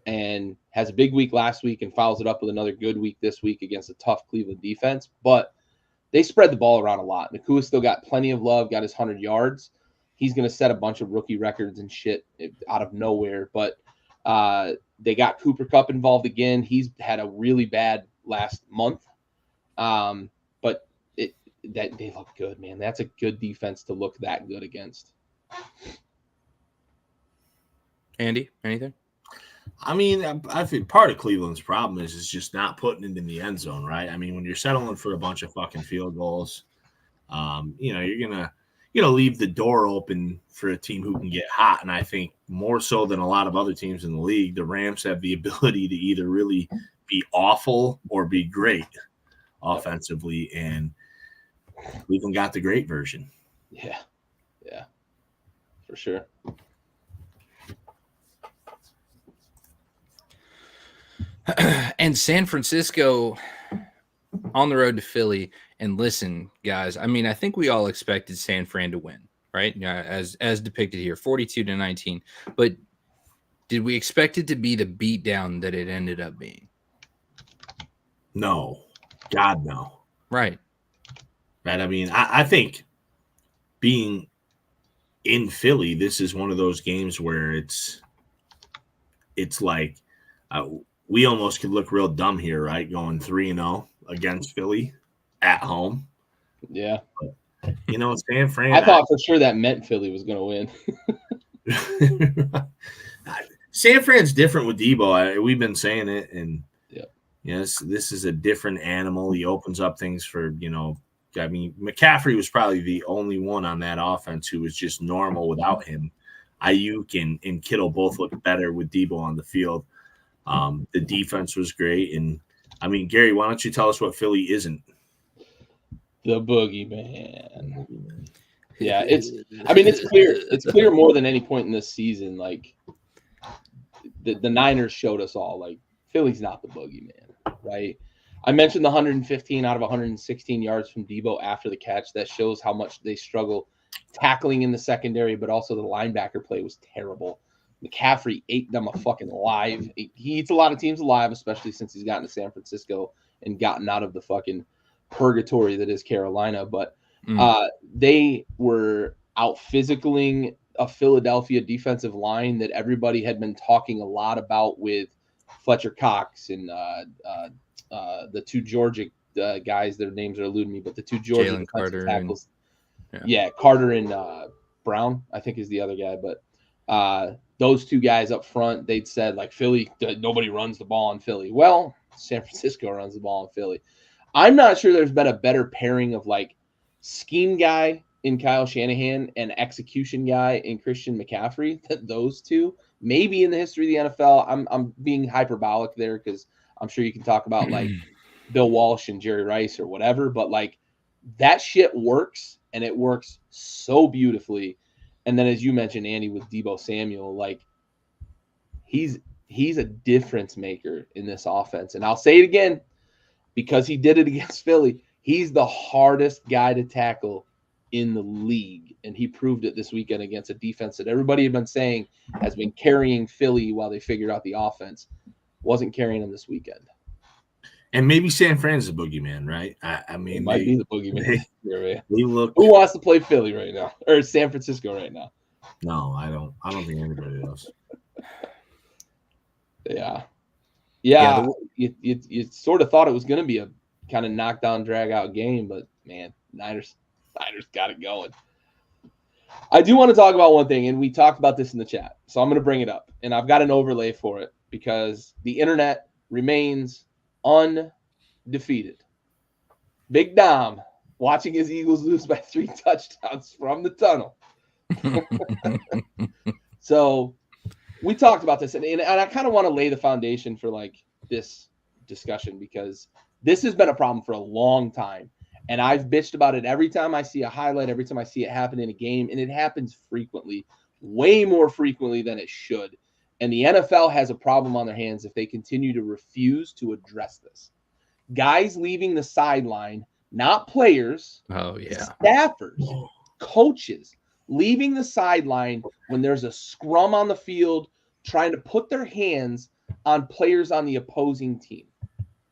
Speaker 3: and has a big week last week and follows it up with another good week this week against a tough Cleveland defense. But they spread the ball around a lot. Nakua still got plenty of love, got his 100 yards. He's going to set a bunch of rookie records and shit out of nowhere. But they got Cooper Kupp involved again. He's had a really bad last month. But they look good, man. That's a good defense to look that good against.
Speaker 1: Andy, anything?
Speaker 2: I mean, I think part of Cleveland's problem is just not putting it in the end zone, right? I mean, when you're settling for a bunch of fucking field goals, you're gonna leave the door open for a team who can get hot. And I think more so than a lot of other teams in the league, the Rams have the ability to either really be awful or be great offensively, and Cleveland got the great version.
Speaker 3: Yeah, for sure.
Speaker 1: And San Francisco on the road to Philly. And listen, guys, I mean, I think we all expected San Fran to win, right? As depicted here, 42-19. But did we expect it to be the beatdown that it ended up being?
Speaker 2: No. God, no.
Speaker 1: Right.
Speaker 2: I mean, I think being in Philly, this is one of those games where it's like we almost could look real dumb here, right? Going 3-0 against Philly at home.
Speaker 3: Yeah.
Speaker 2: But, San Fran.
Speaker 3: I thought for sure that meant Philly was going to
Speaker 2: win. San Fran's different with Debo. We've been saying it, and yes, this is a different animal. He opens up things for, I mean, McCaffrey was probably the only one on that offense who was just normal without him. Ayuk and Kittle both looked better with Debo on the field. The defense was great. And, I mean, Gary, why don't you tell us what Philly isn't?
Speaker 3: The boogeyman. Yeah, it's clear. It's clear more than any point in this season. Like, the Niners showed us all, like, Philly's not the boogeyman, right? I mentioned the 115 out of 116 yards from Debo after the catch. That shows how much they struggle tackling in the secondary, but also the linebacker play was terrible. McCaffrey ate them fucking alive. He eats a lot of teams alive, especially since he's gotten to San Francisco and gotten out of the fucking purgatory that is Carolina. But they were out physicaling a Philadelphia defensive line that everybody had been talking a lot about with Fletcher Cox and the two Georgia guys, their names are eluding me, but the two Georgia
Speaker 1: Jalen
Speaker 3: defensive
Speaker 1: Carter
Speaker 3: tackles.
Speaker 1: Yeah.
Speaker 3: Carter and Brown, I think, is the other guy. But those two guys up front, they'd said, like, Philly, nobody runs the ball in Philly. Well, San Francisco runs the ball in Philly. I'm not sure there's been a better pairing of, like, scheme guy in Kyle Shanahan and execution guy in Christian McCaffrey than those two. Maybe in the history of the NFL. I'm being hyperbolic there because I'm sure you can talk about, like, Bill Walsh and Jerry Rice or whatever, but, like, that shit works, and it works so beautifully. And then, as you mentioned, Andy, with Deebo Samuel, like, he's a difference maker in this offense. And I'll say it again, because he did it against Philly. He's the hardest guy to tackle in the league, and he proved it this weekend against a defense that everybody had been saying has been carrying Philly while they figured out the offense. Wasn't carrying them this weekend.
Speaker 2: And maybe San Fran's a boogeyman, right? I mean,
Speaker 3: it might be the boogeyman.
Speaker 2: They look.
Speaker 3: Who wants to play Philly right now, or San Francisco right now?
Speaker 2: No, I don't. I don't think anybody does.
Speaker 3: Yeah. You sort of thought it was going to be a kind of knockdown, drag out game, but man, Niners got it going. I do want to talk about one thing, and we talked about this in the chat, so I'm going to bring it up, and I've got an overlay for it because the internet remains undefeated. Big Dom watching his Eagles lose by 3 touchdowns from the tunnel. So we talked about this, and I kind of want to lay the foundation for, like, this discussion because this has been a problem for a long time, and I've bitched about it every time I see a highlight, every time I see it happen in a game, and it happens frequently, way more frequently than it should. And the NFL has a problem on their hands if they continue to refuse to address this. Guys leaving the sideline, not players, staffers, coaches, leaving the sideline when there's a scrum on the field, trying to put their hands on players on the opposing team.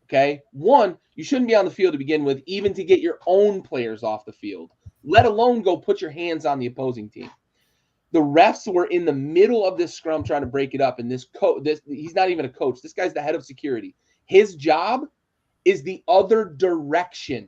Speaker 3: Okay? One, you shouldn't be on the field to begin with, even to get your own players off the field, let alone go put your hands on the opposing team. The refs were in the middle of this scrum trying to break it up, and he's not even a coach. This guy's the head of security. His job is the other direction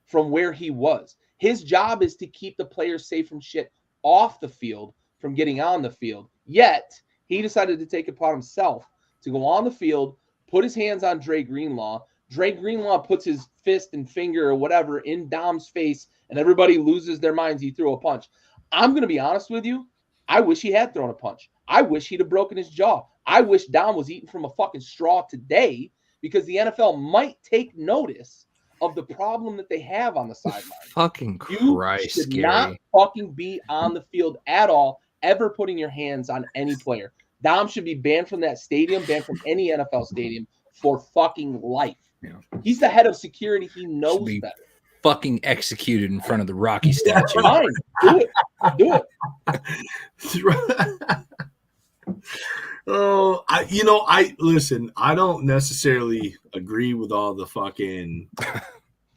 Speaker 3: from where he was. His job is to keep the players safe from shit off the field, from getting on the field. Yet, he decided to take it upon himself to go on the field, put his hands on Dre Greenlaw. Dre Greenlaw puts his fist and finger or whatever in Dom's face, and everybody loses their minds. He threw a punch. I'm going to be honest with you. I wish he had thrown a punch. I wish he'd have broken his jaw. I wish Dom was eating from a fucking straw today because the NFL might take notice of the problem that they have on the sideline.
Speaker 1: Fucking Christ,
Speaker 3: you should
Speaker 1: Gary.
Speaker 3: not fucking be on the field at all, ever putting your hands on any player. Dom should be banned from that stadium, banned from any NFL stadium for fucking life. Yeah. He's the head of security. He knows better.
Speaker 1: Fucking executed in front of the Rocky statue.
Speaker 3: Fine. Do it.
Speaker 2: Oh, I listen. I don't necessarily agree with all the fucking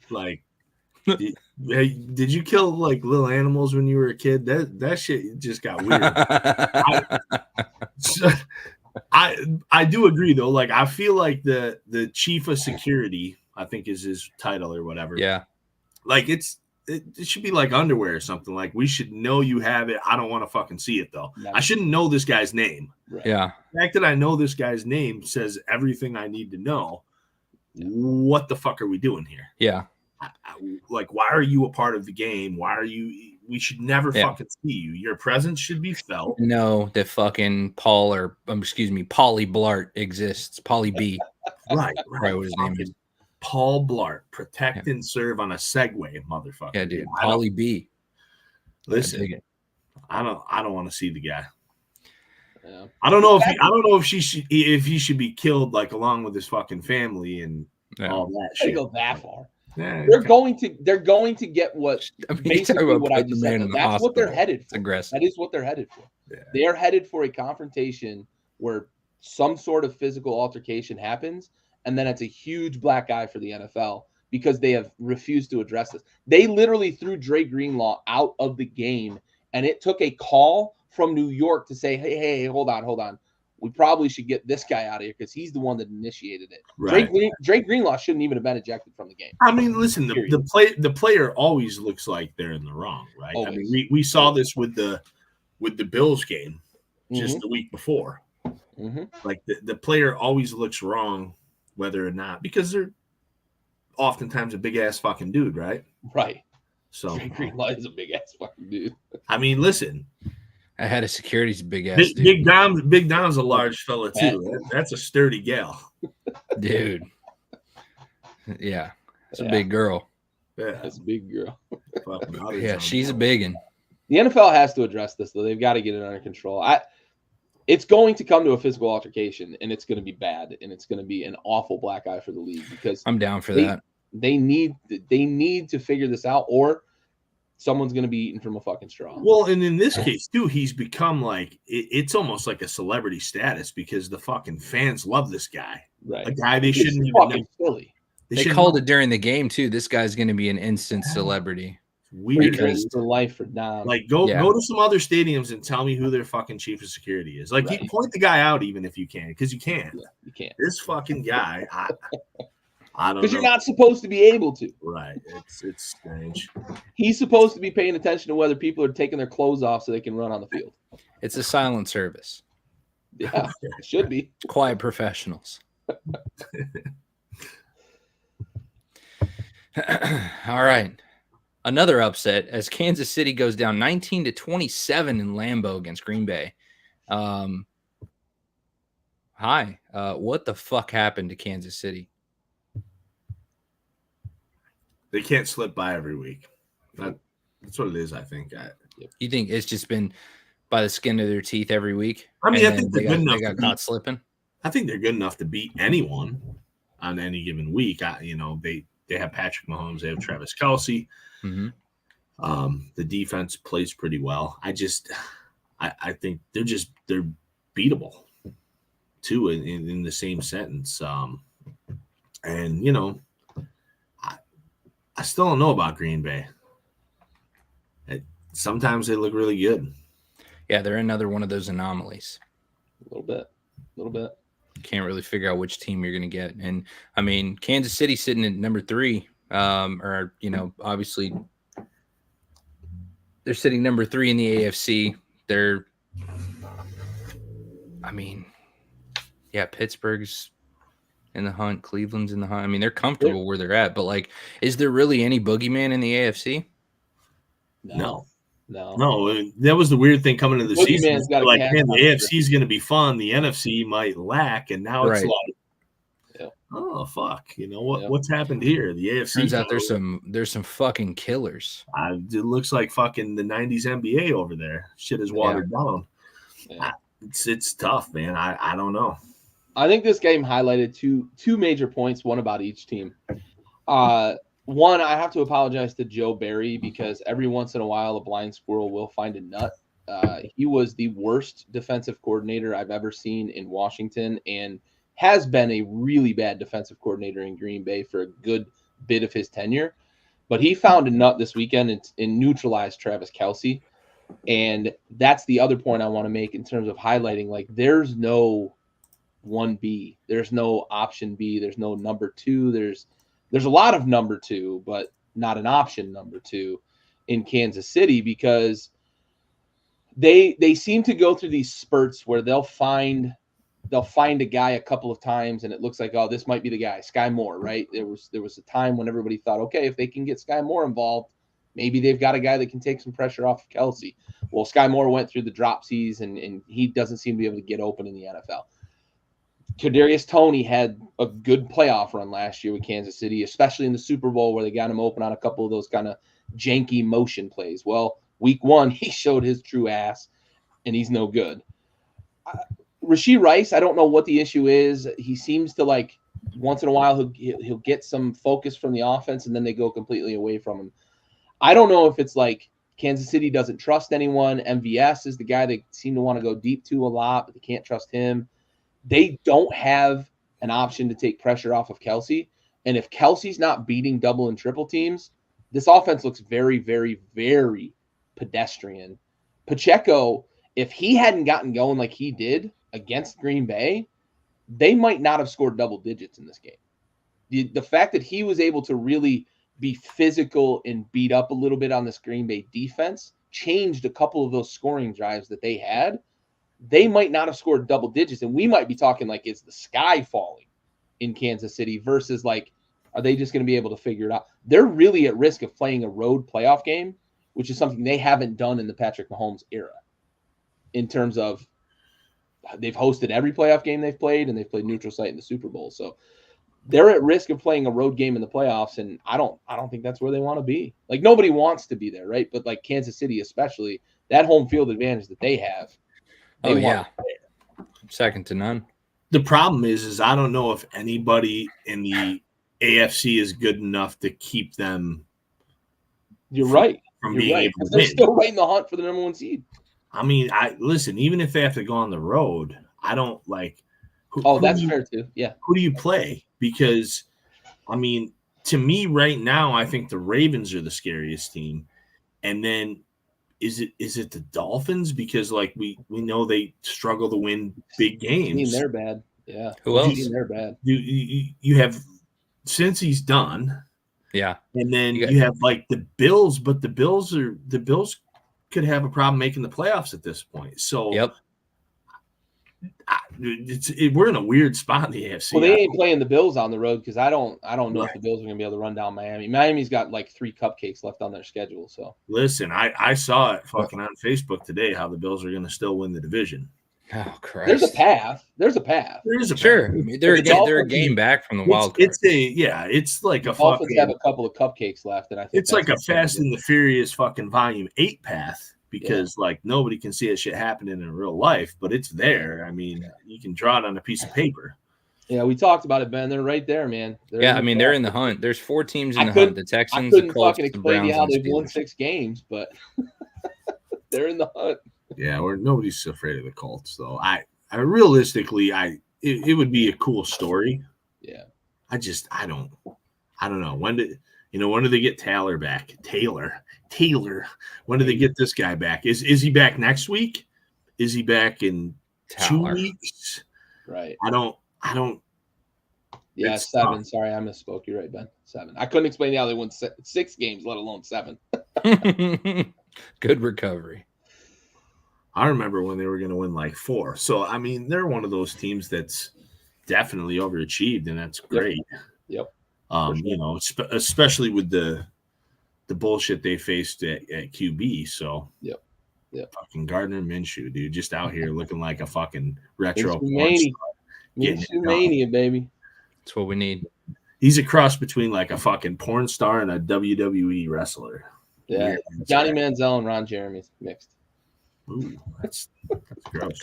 Speaker 2: like. Did you kill like little animals when you were a kid? That shit just got weird. I do agree though. Like I feel like the chief of security, I think is his title or whatever.
Speaker 1: Yeah.
Speaker 2: Like it should be like underwear or something. Like we should know you have it. I don't want to fucking see it though. No. I shouldn't know this guy's name.
Speaker 3: Right.
Speaker 1: Yeah.
Speaker 2: The fact that I know this guy's name says everything I need to know. What the fuck are we doing here?
Speaker 1: Yeah.
Speaker 2: Like, why are you a part of the game? Why are you? We should never fucking see you. Your presence should be felt.
Speaker 1: No, that fucking Paulie Blart exists. Paulie B.
Speaker 2: Right.
Speaker 1: What his name is.
Speaker 2: Paul Blart, protect and serve on a Segway, motherfucker.
Speaker 1: Yeah, dude. Paulie B.
Speaker 2: Listen, I don't want to see the guy.
Speaker 3: Yeah.
Speaker 2: I don't know if he should be killed like along with his fucking family and all that shit.
Speaker 3: They go that far.
Speaker 2: Yeah,
Speaker 3: they're going to get what basically what I just said. That's what they're headed for.
Speaker 1: It's aggressive.
Speaker 3: That is what they're headed for.
Speaker 2: Yeah.
Speaker 3: They are headed for a confrontation where some sort of physical altercation happens, and then it's a huge black eye for the NFL because they have refused to address this. They literally threw Dre Greenlaw out of the game, and it took a call from New York to say, hey, hold on. we probably should get this guy out of here because he's the one that initiated it.
Speaker 2: Right.
Speaker 3: Dre Greenlaw shouldn't even have been ejected from the game.
Speaker 2: I mean, listen, the player always looks like they're in the wrong, right?
Speaker 3: Always.
Speaker 2: I mean, we saw this with the Bills game just
Speaker 3: Mhm.
Speaker 2: the week before.
Speaker 3: Mm-hmm.
Speaker 2: Like the player always looks wrong, whether or not, because they're oftentimes a big ass fucking dude, right?
Speaker 3: Right.
Speaker 2: So
Speaker 3: Dre Greenlaw is a big ass fucking dude.
Speaker 2: I mean, listen,
Speaker 1: I had a security's big ass dude.
Speaker 2: Big Dom's a large fella too. That's a sturdy gal,
Speaker 1: dude. Yeah, it's a big girl.
Speaker 2: Yeah,
Speaker 3: that's a big girl.
Speaker 1: Yeah, she's a big one.
Speaker 3: The NFL has to address this though. They've got to get it under control. It's going to come to a physical altercation, and it's going to be bad, and it's going to be an awful black eye for the league because
Speaker 1: I'm down for that.
Speaker 3: They need to figure this out, or someone's going to be eaten from a fucking straw.
Speaker 2: Well, and in this case too, he's become like it's almost like a celebrity status because the fucking fans love this guy.
Speaker 3: Right,
Speaker 2: a guy they shouldn't even know.
Speaker 3: Silly.
Speaker 1: They called it during the game too. This guy's going to be an instant celebrity.
Speaker 2: Weird.
Speaker 3: Because for life for Dom.
Speaker 2: Like go to some other stadiums and tell me who their fucking chief of security is. Like you point the guy out even if you can, because you can't.
Speaker 3: Yeah, you can't.
Speaker 2: This fucking guy, I don't know.
Speaker 3: Because you're not supposed to be able to.
Speaker 2: Right. It's strange.
Speaker 3: He's supposed to be paying attention to whether people are taking their clothes off so they can run on the field.
Speaker 1: It's a silent service.
Speaker 3: Yeah, it should be.
Speaker 1: Quiet professionals. All right. Another upset as Kansas City goes down 19-27 in Lambeau against Green Bay. What the fuck happened to Kansas City?
Speaker 2: They can't slip by every week. That's what it is, I think.
Speaker 1: You think it's just been by the skin of their teeth every week?
Speaker 2: I mean, I think
Speaker 1: they got caught slipping.
Speaker 2: I think they're good enough to beat anyone on any given week. They have Patrick Mahomes. They have Travis Kelce.
Speaker 1: Mm-hmm.
Speaker 2: The defense plays pretty well. I think they're beatable too in the same sentence. And I still don't know about Green Bay. Sometimes they look really good.
Speaker 1: Yeah, they're another one of those anomalies.
Speaker 3: A little bit.
Speaker 1: Can't really figure out which team you're going to get. And I mean, Kansas City sitting at number 3, obviously they're sitting number 3 in the AFC. Pittsburgh's in the hunt. Cleveland's in the hunt. I mean, they're comfortable where they're at, but like, is there really any boogeyman in the AFC?
Speaker 3: No.
Speaker 2: That was the weird thing coming into the season. Like, man, the AFC is going to be fun. The NFC might lack, and now it's like, oh fuck, what's happened here? The AFC
Speaker 1: turns out there's some fucking killers.
Speaker 2: It looks like fucking the '90s NBA over there. Shit is watered down.
Speaker 3: Yeah.
Speaker 2: It's tough, man. I don't know.
Speaker 3: I think this game highlighted two major points. One about each team. One, I have to apologize to Joe Barry because every once in a while a blind squirrel will find a nut. He was the worst defensive coordinator I've ever seen in Washington and has been a really bad defensive coordinator in Green Bay for a good bit of his tenure. But he found a nut this weekend and neutralized Travis Kelce. And that's the other point I want to make in terms of highlighting, like, there's no 1B. There's no option B. There's no number 2. There's a lot of number 2, but not an option number 2 in Kansas City because they seem to go through these spurts where they'll find a guy a couple of times and it looks like, oh, this might be the guy, Sky Moore, right? There was a time when everybody thought, okay, if they can get Sky Moore involved, maybe they've got a guy that can take some pressure off of Kelce. Well, Sky Moore went through the dropsies and he doesn't seem to be able to get open in the NFL. Kadarius Toney had a good playoff run last year with Kansas City, especially in the Super Bowl where they got him open on a couple of those kind of janky motion plays. Well, week 1, he showed his true ass, and he's no good. Rashee Rice, I don't know what the issue is. He seems to, like, once in a while he'll get some focus from the offense, and then they go completely away from him. I don't know if it's like Kansas City doesn't trust anyone. MVS is the guy they seem to want to go deep to a lot, but they can't trust him. They don't have an option to take pressure off of Kelce. And if Kelce's not beating double and triple teams, this offense looks very, very, very pedestrian. Pacheco, if he hadn't gotten going like he did against Green Bay, they might not have scored double digits in this game. The fact that he was able to really be physical and beat up a little bit on this Green Bay defense changed a couple of those scoring drives that they had. They might not have scored double digits, and we might be talking like, is the sky falling in Kansas City versus like, are they just going to be able to figure it out? They're really at risk of playing a road playoff game, which is something they haven't done in the Patrick Mahomes era in terms of they've hosted every playoff game they've played, and they've played neutral site in the Super Bowl. So they're at risk of playing a road game in the playoffs, and I don't think that's where they want to be. Like, nobody wants to be there, right? But like Kansas City especially, that home field advantage that they have.
Speaker 1: Second to none.
Speaker 2: The problem is I don't know if anybody in the AFC is good enough to keep them.
Speaker 3: You're right.
Speaker 2: From being able to
Speaker 3: They're
Speaker 2: win.
Speaker 3: still right in the hunt for the number one seed.
Speaker 2: I mean, listen, even if they have to go on the road, I don't like.
Speaker 3: That's fair too. Yeah.
Speaker 2: Who do you play? Because, I mean, to me right now, I think the Ravens are the scariest team. And then is it the Dolphins? Because like we know they struggle to win big games.
Speaker 3: They're bad. Yeah.
Speaker 1: Who else?
Speaker 3: They're bad.
Speaker 2: You have since he's done.
Speaker 1: Yeah.
Speaker 2: And then you have like the Bills, but the Bills could have a problem making the playoffs at this point. So
Speaker 1: yep.
Speaker 2: We're in a weird spot in the AFC.
Speaker 3: Well, they ain't playing the Bills on the road because I don't know if the Bills are going to be able to run down Miami. Miami's got like 3 cupcakes left on their schedule. So
Speaker 2: listen, I saw it fucking on Facebook today how the Bills are going to still win the division.
Speaker 1: Oh Christ!
Speaker 3: There's a path.
Speaker 2: There is a
Speaker 1: sure.
Speaker 2: path.
Speaker 1: I mean, they're a game back from the wild card.
Speaker 2: It's like a
Speaker 3: Dolphins
Speaker 2: fucking.
Speaker 3: Have a couple of cupcakes left, and I think
Speaker 2: it's like a Fast and the Furious fucking Volume 8 path. Because like nobody can see that shit happening in real life, but it's there. I mean, you can draw it on a piece of paper.
Speaker 3: Yeah, we talked about it, Ben. They're right there, man.
Speaker 1: They're in the hunt. There's 4 teams in the hunt. The Texans,
Speaker 3: I couldn't
Speaker 1: the Colts,
Speaker 3: fucking explain how they've won 6 games, but they're in the hunt.
Speaker 2: Yeah, nobody's afraid of the Colts, though. I realistically, it would be a cool story.
Speaker 3: Yeah.
Speaker 2: I don't know. When do they get Taylor back? Taylor. When do they get this guy back? Is he back next week? Is he back in 2 weeks?
Speaker 3: Right.
Speaker 2: I don't.
Speaker 3: Yeah, 7. Tough. Sorry, I misspoke. You're right, Ben. 7. I couldn't explain how they won 6 games, let alone 7.
Speaker 1: Good recovery.
Speaker 2: I remember when they were going to win like 4. So, I mean, they're one of those teams that's definitely overachieved, and that's great.
Speaker 3: Yep.
Speaker 2: Sure. Especially with the bullshit they faced at QB. So,
Speaker 3: yep.
Speaker 2: Fucking Gardner Minshew, dude, just out here looking like a fucking retro.
Speaker 3: Minshew mania, baby.
Speaker 1: That's what we need.
Speaker 2: He's a cross between like a fucking porn star and a WWE wrestler.
Speaker 3: Yeah, Johnny Manziel and Ron Jeremy mixed.
Speaker 2: Ooh, that's gross.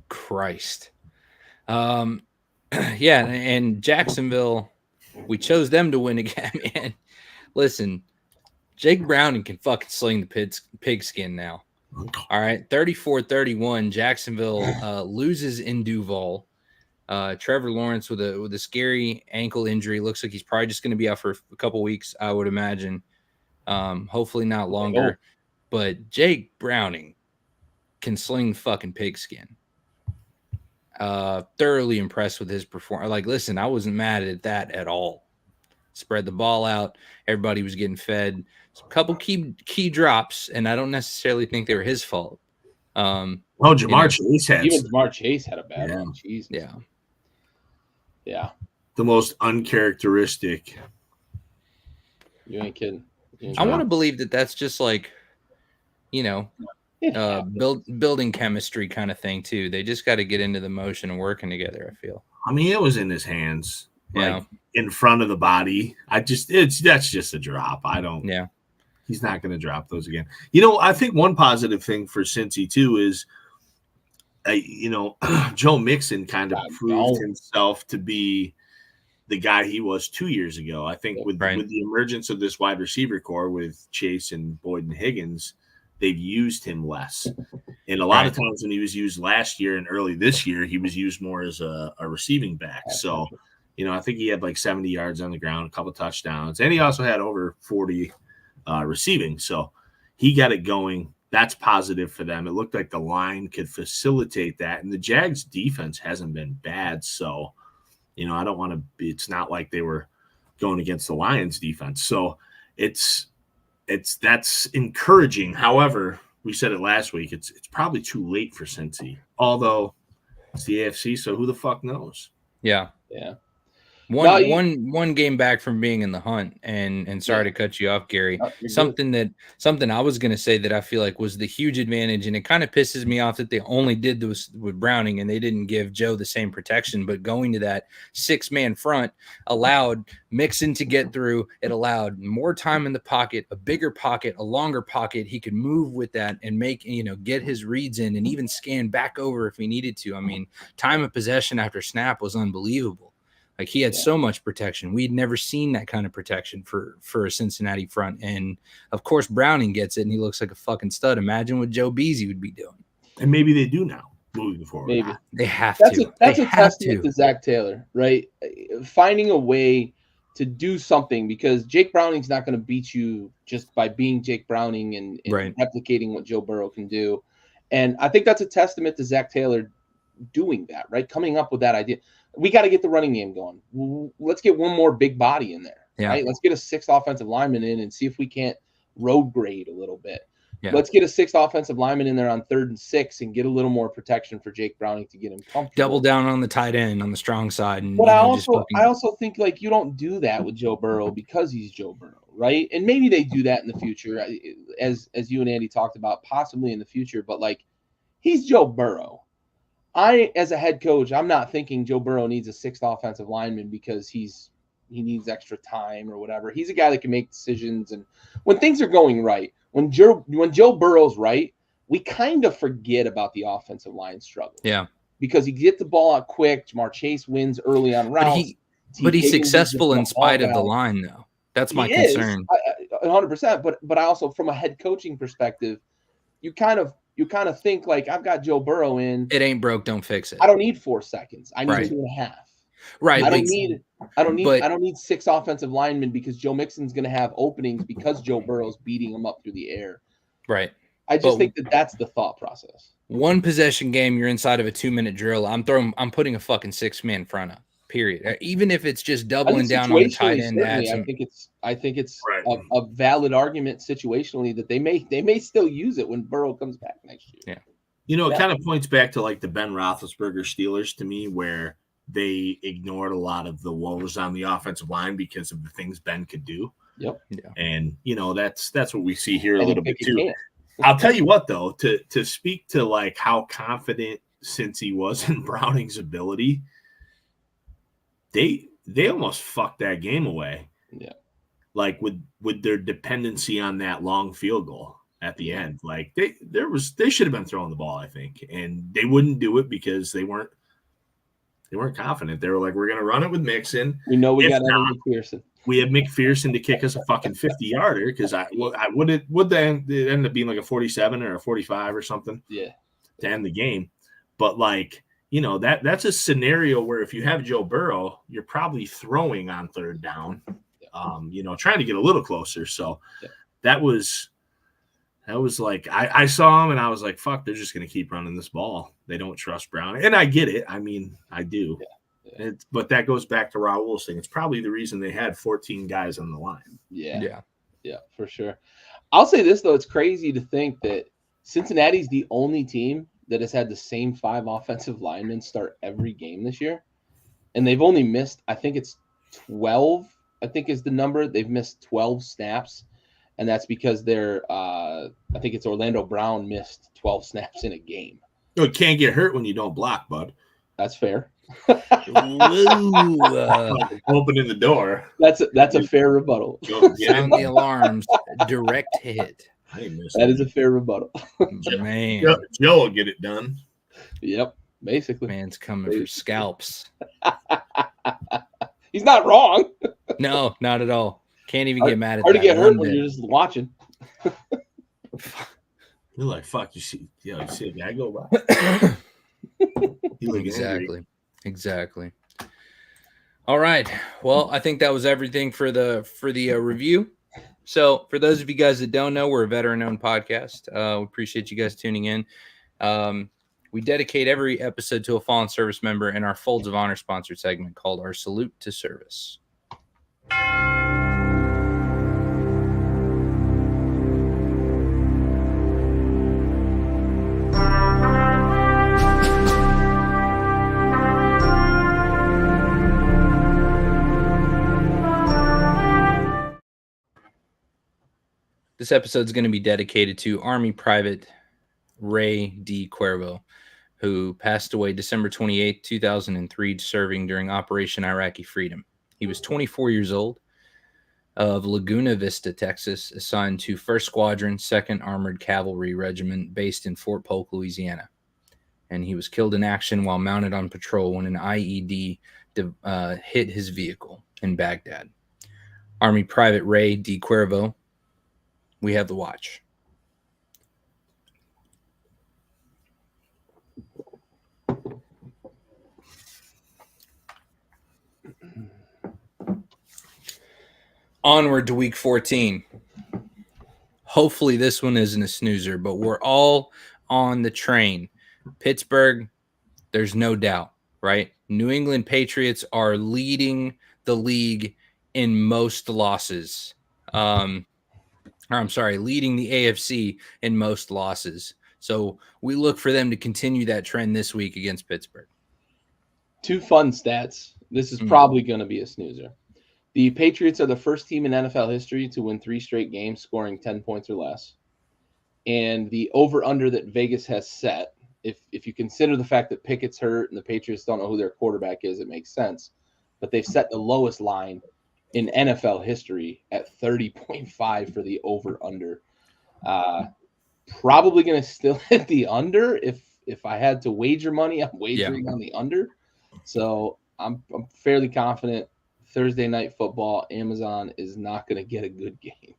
Speaker 1: Christ. Yeah, and Jacksonville, we chose them to win again, man. Listen, Jake Browning can fucking sling the pigskin now. All right, 34-31, Jacksonville loses in Duval. Trevor Lawrence with a scary ankle injury. Looks like he's probably just going to be out for a couple weeks, I would imagine. Hopefully not longer. But Jake Browning can sling fucking pigskin. Thoroughly impressed with his performance. Like, listen, I wasn't mad at that at all. Spread the ball out. Everybody was getting fed. A couple key drops, and I don't necessarily think they were his fault.
Speaker 2: Jamar Chase had
Speaker 3: even Jamar Chase had a bad one. Jesus. Yeah.
Speaker 2: The most uncharacteristic.
Speaker 3: You ain't kidding.
Speaker 1: I want to believe that that's just like, building chemistry kind of thing too. They just got to get into the motion and working together, I feel.
Speaker 2: I mean, it was in his hands, in front of the body. That's just a drop. He's not going to drop those again. I think one positive thing for Cincy too is, Joe Mixon kind of proved himself to be the guy he was 2 years ago. I think with the emergence of this wide receiver core with Chase and Boyd and Higgins, they've used him less. And a lot of times when he was used last year and early this year, he was used more as a receiving back. So, I think he had like 70 yards on the ground, a couple touchdowns, and he also had over 40 receiving. So he got it going. that's positive for them. It looked like the line could facilitate that, and the Jags defense hasn't been bad. So, I don't want to. It's not like they were going against the Lions defense. So that's encouraging. However, we said it last week. It's probably too late for Cincy. Although it's the AFC, so who the fuck knows?
Speaker 1: Yeah. One game back from being in the hunt, and sorry to cut you off, Gary. Something I was going to say that I feel like was the huge advantage, and it kind of pisses me off that they only did this with Browning and they didn't give Joe the same protection. But going to that 6-man front allowed Mixon to get through. It allowed more time in the pocket, a bigger pocket, a longer pocket. He could move with that and make get his reads in, and even scan back over if he needed to. I mean, time of possession after snap was unbelievable. Like, he had so much protection. We'd never seen that kind of protection for a Cincinnati front. And, of course, Browning gets it, and he looks like a fucking stud. Imagine what Joe Beasy would be doing.
Speaker 2: And maybe they do now, moving forward.
Speaker 3: Maybe.
Speaker 1: They have
Speaker 3: to. That's a testament to Zach Taylor, right? Finding a way to do something, because Jake Browning's not going to beat you just by being Jake Browning and replicating what Joe Burrow can do. And I think that's a testament to Zach Taylor doing that, right? Coming up with that idea. We got to get the running game going. Let's get one more big body in there, right? Let's get a 6th offensive lineman in and see if we can't road grade a little bit. Yeah. Let's get a 6th offensive lineman in there on 3rd and 6 and get a little more protection for Jake Browning to get him comfortable.
Speaker 1: Double down on the tight end on the strong side. And,
Speaker 3: but I also think, like, you don't do that with Joe Burrow because he's Joe Burrow, right? And maybe they do that in the future, as you and Andy talked about, possibly in the future. But, like, he's Joe Burrow. As a head coach, I'm not thinking Joe Burrow needs a 6th offensive lineman because he needs extra time or whatever. He's a guy that can make decisions, and when things are going right, when Joe Burrow's right, we kind of forget about the offensive line struggle.
Speaker 1: Yeah,
Speaker 3: because he gets the ball out quick. Jamar Chase wins early on routes.
Speaker 1: But he's successful in spite of the line, though. That's my concern.
Speaker 3: 100%. But I also, from a head coaching perspective, you kind of think, like, I've got Joe Burrow in.
Speaker 1: It ain't broke, don't fix it.
Speaker 3: I don't need 4 seconds. I need 2.5.
Speaker 1: Right.
Speaker 3: I don't need 6 offensive linemen because Joe Mixon's going to have openings because Joe Burrow's beating him up through the air.
Speaker 1: Right.
Speaker 3: I just think that's the thought process.
Speaker 1: One possession game, you're inside of a 2-minute drill. I'm putting a fucking 6-man front up. Period. Even if it's just doubling down on the tight end.
Speaker 3: I think it's a valid argument situationally that they may still use it when Burrow comes back next year.
Speaker 1: Yeah.
Speaker 2: It kind of points back to, like, the Ben Roethlisberger Steelers to me, where they ignored a lot of the woes on the offensive line because of the things Ben could do.
Speaker 3: Yep.
Speaker 2: Yeah. And that's what we see here a little bit too. I'll tell you what, though, to speak to, like, how confident Cincy was in Browning's ability, they almost fucked that game away.
Speaker 3: Yeah.
Speaker 2: Like, with their dependency on that long field goal at the end. Like, they should have been throwing the ball, I think. And they wouldn't do it because they weren't confident. They were like, we're going to run it with Mixon.
Speaker 3: We know we got McPherson.
Speaker 2: We have McPherson to kick us a fucking 50-yarder, because would it end up being like a 47 or a 45 or something?
Speaker 3: Yeah.
Speaker 2: To end the game. But, like, that's a scenario where if you have Joe Burrow, you're probably throwing on 3rd down, trying to get a little closer. So that was like, I saw him and I was like, fuck, they're just going to keep running this ball. They don't trust Brown. And I get it. I mean, I do. Yeah. But that goes back to Raul's thing. It's probably the reason they had 14 guys on the line.
Speaker 3: Yeah, for sure. I'll say this, though. It's crazy to think that Cincinnati's the only team that has had the same 5 offensive linemen start every game this year. And they've only missed, I think it's 12, I think is the number. They've missed 12 snaps. And that's because I think it's Orlando Brown missed 12 snaps in a game.
Speaker 2: You can't get hurt when you don't block, bud.
Speaker 3: That's fair.
Speaker 2: Opening the door.
Speaker 3: That's a fair rebuttal.
Speaker 1: Sound the alarms. Direct hit.
Speaker 3: That is a fair rebuttal.
Speaker 2: Man. Joe will get it done.
Speaker 3: Yep, basically.
Speaker 1: Man's coming for scalps.
Speaker 3: He's not wrong.
Speaker 1: No, not at all. Can't even get mad at that.
Speaker 3: Hard to get hurt when you're just watching.
Speaker 2: You're like, fuck, you see a guy go by.
Speaker 1: Exactly. All right. Well, I think that was everything for the review. So for those of you guys that don't know, we're a veteran-owned podcast. We appreciate you guys tuning in. We dedicate every episode to a fallen service member in our Folds of Honor sponsored segment called our Salute to Service. This episode is going to be dedicated to Army Private Ray D. Cuervo, who passed away December 28, 2003, serving during Operation Iraqi Freedom. He was 24 years old, of Laguna Vista, Texas, assigned to 1st Squadron, 2nd Armored Cavalry Regiment, based in Fort Polk, Louisiana. And he was killed in action while mounted on patrol when an IED hit his vehicle in Baghdad. Army Private Ray D. Cuervo, we have the watch. Onward to week 14. Hopefully this one isn't a snoozer, but we're all on the train. Pittsburgh, there's no doubt, right? New England Patriots are leading the league in most losses. Leading the AFC in most losses. So we look for them to continue that trend this week against Pittsburgh.
Speaker 3: 2 fun stats. This is probably going to be a snoozer. The Patriots are the first team in NFL history to win 3 straight games, scoring 10 points or less. And the over-under that Vegas has set, if you consider the fact that Pickett's hurt and the Patriots don't know who their quarterback is, it makes sense. But they've set the lowest line in NFL history at 30.5 for the over-under. Probably going to still hit the under. If I had to wager money, I'm wagering on the under. So I'm fairly confident Thursday night football, Amazon is not going to get a good game.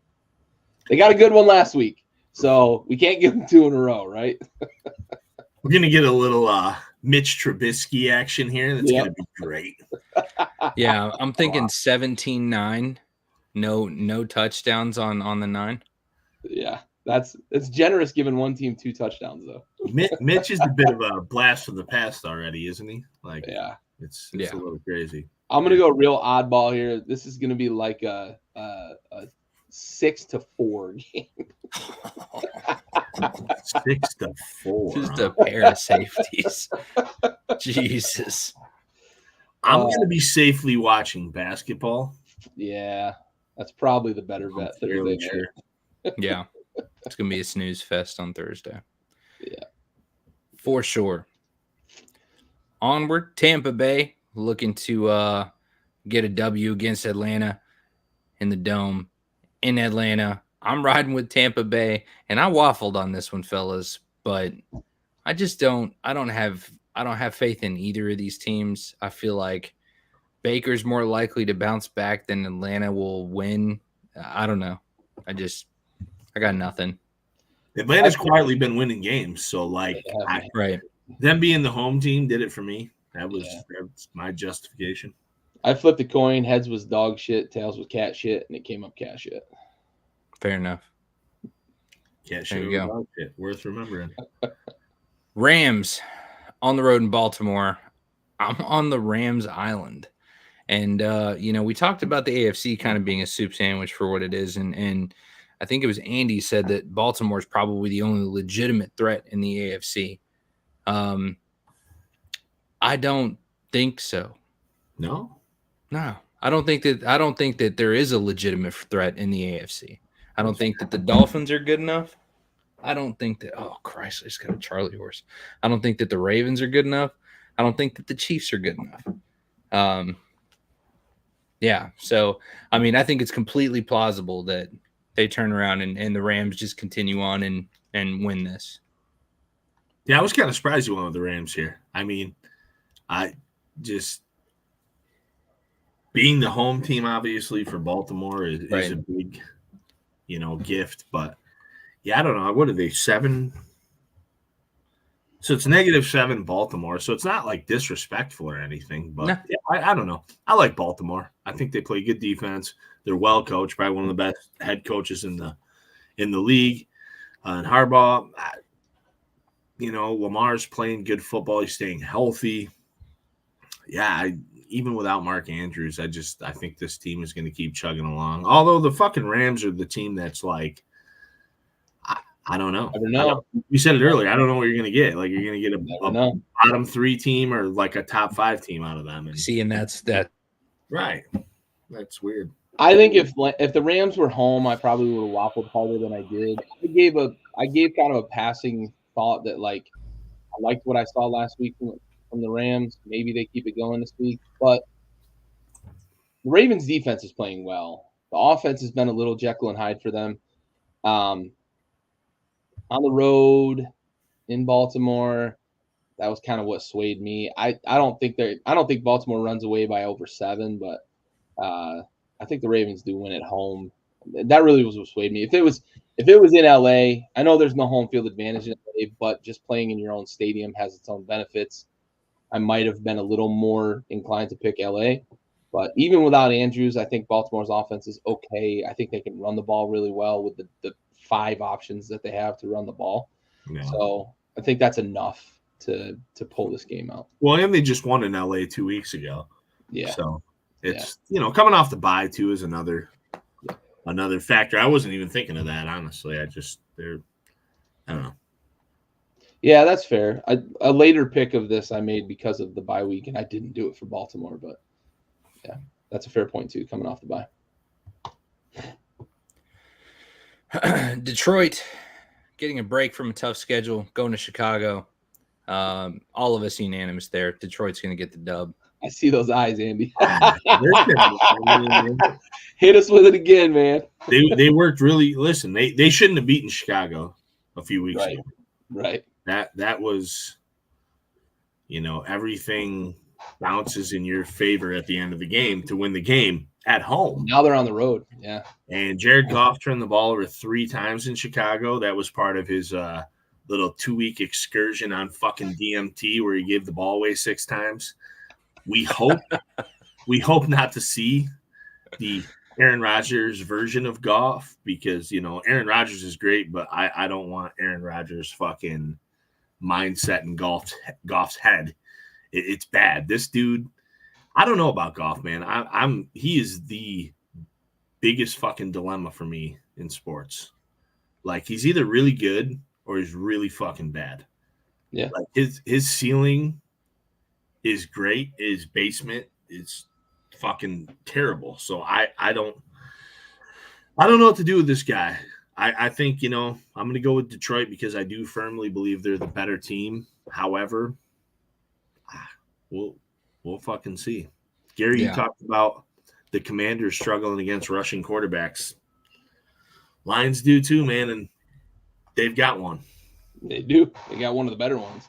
Speaker 3: They got a good one last week, so we can't give them 2 in a row, right?
Speaker 2: We're going to get a little Mitch Trubisky action here. That's going to be great.
Speaker 1: Yeah, I'm thinking 17-9. No touchdowns on the 9.
Speaker 3: Yeah, it's generous giving one team 2 touchdowns, though.
Speaker 2: Mitch is a bit of a blast from the past already, isn't he?
Speaker 3: Yeah.
Speaker 2: It's a little crazy.
Speaker 3: I'm going to go real oddball here. This is going to be like a 6-4 game.
Speaker 2: 6-4.
Speaker 1: Just a pair of safeties. Jesus.
Speaker 2: I'm going to be safely watching basketball.
Speaker 3: Yeah, that's probably the better bet Thursday night.
Speaker 1: Yeah, it's going to be a snooze fest on Thursday.
Speaker 3: Yeah.
Speaker 1: For sure. Onward, Tampa Bay, looking to get a W against Atlanta in the Dome in Atlanta. I'm riding with Tampa Bay, and I waffled on this one, fellas, but I don't have faith in either of these teams. I feel like Baker's more likely to bounce back than Atlanta will win. I don't know. I got nothing.
Speaker 2: Atlanta's quietly been winning games, so
Speaker 1: right.
Speaker 2: Them being the home team did it for me. That's my justification.
Speaker 3: I flipped a coin. Heads was dog shit. Tails was cat shit, and it came up cat shit.
Speaker 1: Fair enough.
Speaker 2: Cat shit, dog shit. Worth remembering.
Speaker 1: Rams on the road in Baltimore. I'm on the Rams Island. And, we talked about the AFC kind of being a soup sandwich for what it is. And I think it was Andy said that Baltimore is probably the only legitimate threat in the AFC. I don't think so.
Speaker 2: No,
Speaker 1: I don't think that there is a legitimate threat in the AFC. I don't think that the Dolphins are good enough. I don't think that, oh Christ, I just got a Charlie horse. I don't think that the Ravens are good enough. I don't think that the Chiefs are good enough. Yeah. So, I mean, I think it's completely plausible that they turn around and the Rams just continue on and win this.
Speaker 2: Yeah, I was kind of surprised you went with the Rams here. I mean, I just being the home team, obviously, for Baltimore is a big, gift. But, yeah, I don't know. What are they, 7? So it's -7 Baltimore. So it's not like disrespectful or anything, but
Speaker 1: Nah.
Speaker 2: yeah, I don't know. I like Baltimore. I think they play good defense. They're well coached, probably one of the best head coaches in the league. And Harbaugh, Lamar's playing good football. He's staying healthy. Yeah, even without Mark Andrews, I think this team is going to keep chugging along. Although the fucking Rams are the team that's like, I don't know.
Speaker 3: Never know.
Speaker 2: You said it earlier. I don't know what you're going to get. Like, you're going to get a bottom 3 team or like a top 5 team out of them.
Speaker 1: And that's that.
Speaker 2: Right. That's weird.
Speaker 3: I think if the Rams were home, I probably would have waffled harder than I did. I gave kind of a passing thought that, like, I liked what I saw last week from the Rams. Maybe they keep it going this week. But the Ravens' defense is playing well. The offense has been a little Jekyll and Hyde for them. On the road in Baltimore, that was kind of what swayed me. I don't think Baltimore runs away by over 7, but I think the Ravens do win at home. That really was what swayed me. If it was in LA, I know there's no home field advantage in LA, but just playing in your own stadium has its own benefits. I might have been a little more inclined to pick LA, but even without Andrews, I think Baltimore's offense is okay. I think they can run the ball really well with the 5 options that they have to run the ball. Yeah. So I think that's enough to pull this game out.
Speaker 2: Well, and they just won in LA 2 weeks ago.
Speaker 3: Yeah.
Speaker 2: So it's coming off the bye too is another factor. I wasn't even thinking of that, honestly. I don't know.
Speaker 3: Yeah, that's fair. A later pick of this I made because of the bye week, and I didn't do it for Baltimore, but yeah, that's a fair point too, coming off the bye.
Speaker 1: Detroit getting a break from a tough schedule, going to Chicago. All of us unanimous there. Detroit's going to get the dub.
Speaker 3: I see those eyes, Andy. Hit us with it again, man.
Speaker 2: They worked really. Listen, they shouldn't have beaten Chicago a few weeks ago.
Speaker 3: Right.
Speaker 2: That was, everything bounces in your favor at the end of the game to win the game at home.
Speaker 3: Now they're on the road. Yeah.
Speaker 2: And Jared Goff turned the ball over 3 times in Chicago. That was part of his little 2-week excursion on fucking DMT where he gave the ball away 6 times. We hope not to see the Aaron Rodgers version of Goff because, Aaron Rodgers is great, but I don't want Aaron Rodgers' fucking mindset in Goff's head. It's bad. This dude, I don't know about Goff, man. He is the biggest fucking dilemma for me in sports. Like, he's either really good or he's really fucking bad.
Speaker 3: Yeah.
Speaker 2: Like his ceiling is great. His basement is fucking terrible. So I don't know what to do with this guy. I think, I'm going to go with Detroit because I do firmly believe they're the better team. However, we'll fucking see. Gary, you talked about the Commanders struggling against rushing quarterbacks. Lions do too, man, and they've got one.
Speaker 3: They do. They got one of the better ones.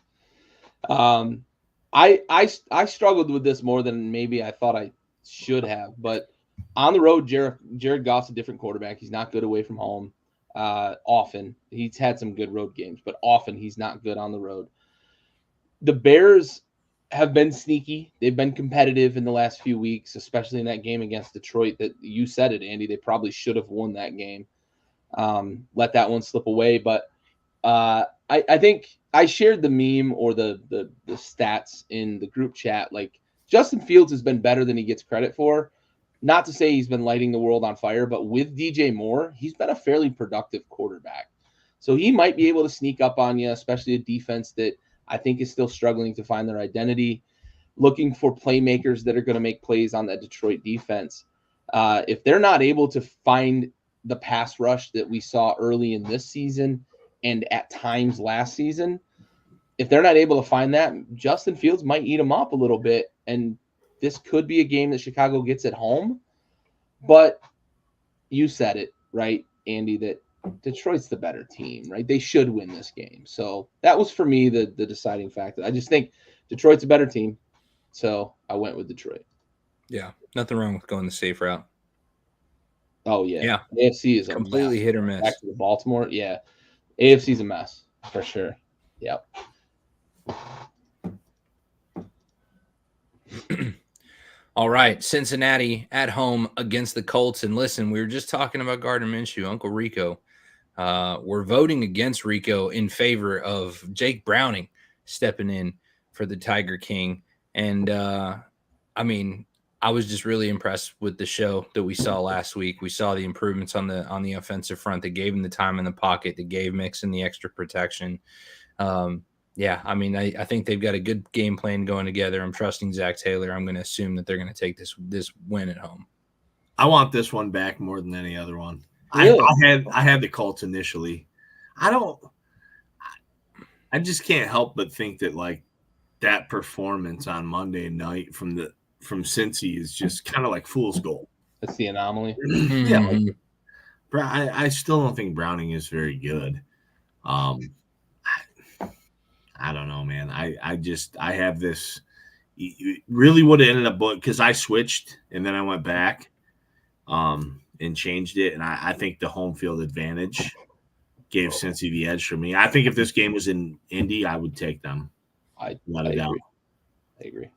Speaker 3: I struggled with this more than maybe I thought I should have, but on the road, Jared Goff's a different quarterback. He's not good away from home. Often he's had some good road games, but often he's not good on the road. The Bears have been sneaky. They've been competitive in the last few weeks, especially in that game against Detroit. That you said it, Andy. They probably should have won that game. Let that one slip away, but I think I shared the meme or the stats in the group chat. Like, Justin Fields has been better than he gets credit for. Not to say he's been lighting the world on fire, but with DJ Moore, he's been a fairly productive quarterback. So he might be able to sneak up on you, especially a defense that I think is still struggling to find their identity, looking for playmakers that are going to make plays on that Detroit defense. If they're not able to find the pass rush that we saw early in this season and at times last season, if they're not able to find that, Justin Fields might eat them up a little bit, and this could be a game that Chicago gets at home. But you said it, right, Andy, that Detroit's the better team, right? They should win this game. So that was, for me, the deciding factor. I just think Detroit's a better team, so I went with Detroit.
Speaker 1: Yeah, nothing wrong with going the safe route.
Speaker 3: Oh, yeah.
Speaker 1: Yeah.
Speaker 3: AFC is
Speaker 1: completely hit or miss.
Speaker 3: Back to the Baltimore, yeah. AFC's a mess, for sure. Yep.
Speaker 1: All right, Cincinnati at home against the Colts. And listen, we were just talking about Gardner Minshew, Uncle Rico. We're voting against Rico in favor of Jake Browning stepping in for the Tiger King. And I mean, I was just really impressed with the show that we saw last week. We saw the improvements on the offensive front. They gave him the time in the pocket. They gave Mixon the extra protection. Yeah, I mean, I think they've got a good game plan going together. I'm trusting Zach Taylor. I'm going to assume that they're going to take this win at home.
Speaker 2: I want this one back more than any other one.
Speaker 3: Really?
Speaker 2: I had the Colts initially. I just can't help but think that like that performance on Monday night from Cincy is just kind of like fool's gold.
Speaker 3: That's the anomaly.
Speaker 2: Yeah, like, I still don't think Browning is very good. I don't know, man. I have this. It really would have ended up because I switched and then I went back and changed it, and I think the home field advantage gave Cincy the edge for me. I think if this game was in Indy, I would take them.
Speaker 3: I agree.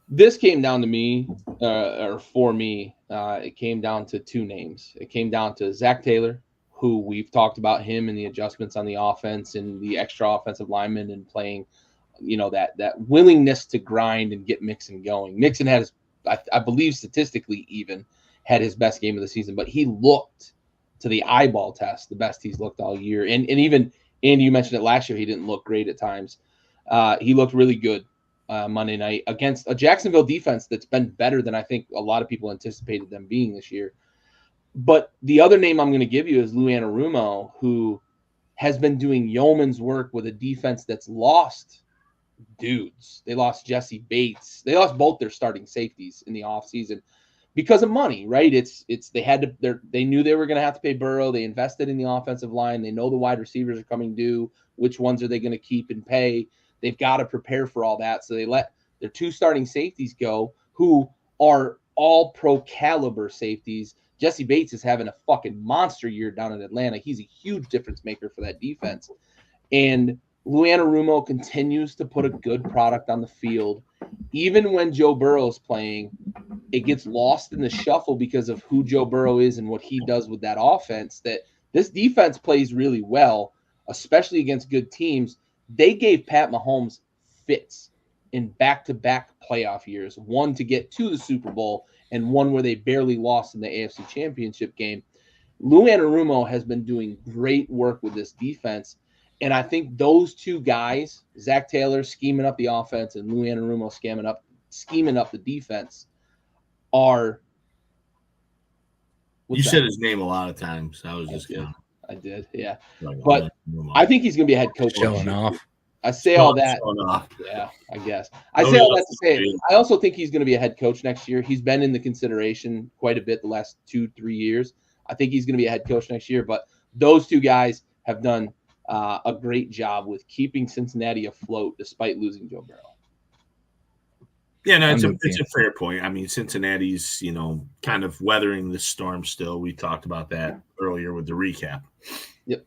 Speaker 3: This came down to me, or for me, it came down to two names. It came down to Zach Taylor, who we've talked about him and the adjustments on the offense and the extra offensive linemen and playing, that willingness to grind and get Mixon going. Mixon has, I believe statistically even, had his best game of the season, but he looked to the eyeball test the best he's looked all year. And even, Andy, you mentioned it last year, he didn't look great at times. He looked really good Monday night against a Jacksonville defense that's been better than I think a lot of people anticipated them being this year. But the other name I'm going to give you is Lou Anarumo, who has been doing yeoman's work with a defense that's lost dudes. They lost Jesse Bates. They lost both their starting safeties in the offseason because of money, right? They knew they were going to have to pay Burrow. They invested in the offensive line. They know the wide receivers are coming due. Which ones are they going to keep and pay? They've got to prepare for all that. So they let their two starting safeties go, who are all pro caliber safeties. Jesse Bates is having a fucking monster year down in Atlanta. He's a huge difference maker for that defense. And Lou Anarumo continues to put a good product on the field. Even when Joe Burrow is playing, it gets lost in the shuffle because of who Joe Burrow is and what he does with that offense, that this defense plays really well, especially against good teams. They gave Pat Mahomes fits in back-to-back playoff years, one to get to the Super Bowl and one where they barely lost in the AFC Championship game. Lou Anarumo has been doing great work with this defense, and I think those two guys, Zach Taylor scheming up the offense and Lou Anarumo scheming up the defense, are.
Speaker 2: You said his name a lot of times. I was just kidding.
Speaker 3: I did, yeah. But I think he's going to be a head coach.
Speaker 1: Showing off.
Speaker 3: I say all that. Yeah, I guess. I say all that to say I also think he's going to be a head coach next year. He's been in the consideration quite a bit the last 2-3 years. I think he's going to be a head coach next year. But those two guys have done a great job with keeping Cincinnati afloat despite losing Joe Burrow.
Speaker 2: Yeah, no, it's a fair point. I mean, Cincinnati's, kind of weathering the storm still. We talked about that earlier with the recap.
Speaker 3: Yep.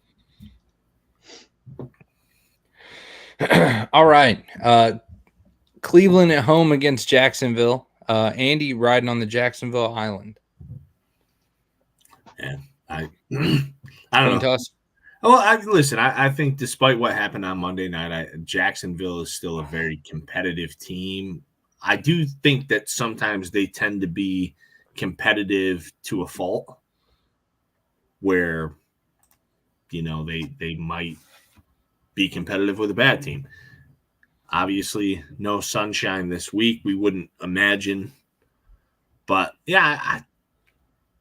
Speaker 1: All right. Cleveland at home against Jacksonville. Andy riding on the Jacksonville Island.
Speaker 2: Yeah, I don't know. Well, I think despite what happened on Monday night, Jacksonville is still a very competitive team. I do think that sometimes they tend to be competitive to a fault where, they might be competitive with a bad team. Obviously, no sunshine this week. We wouldn't imagine. But, yeah,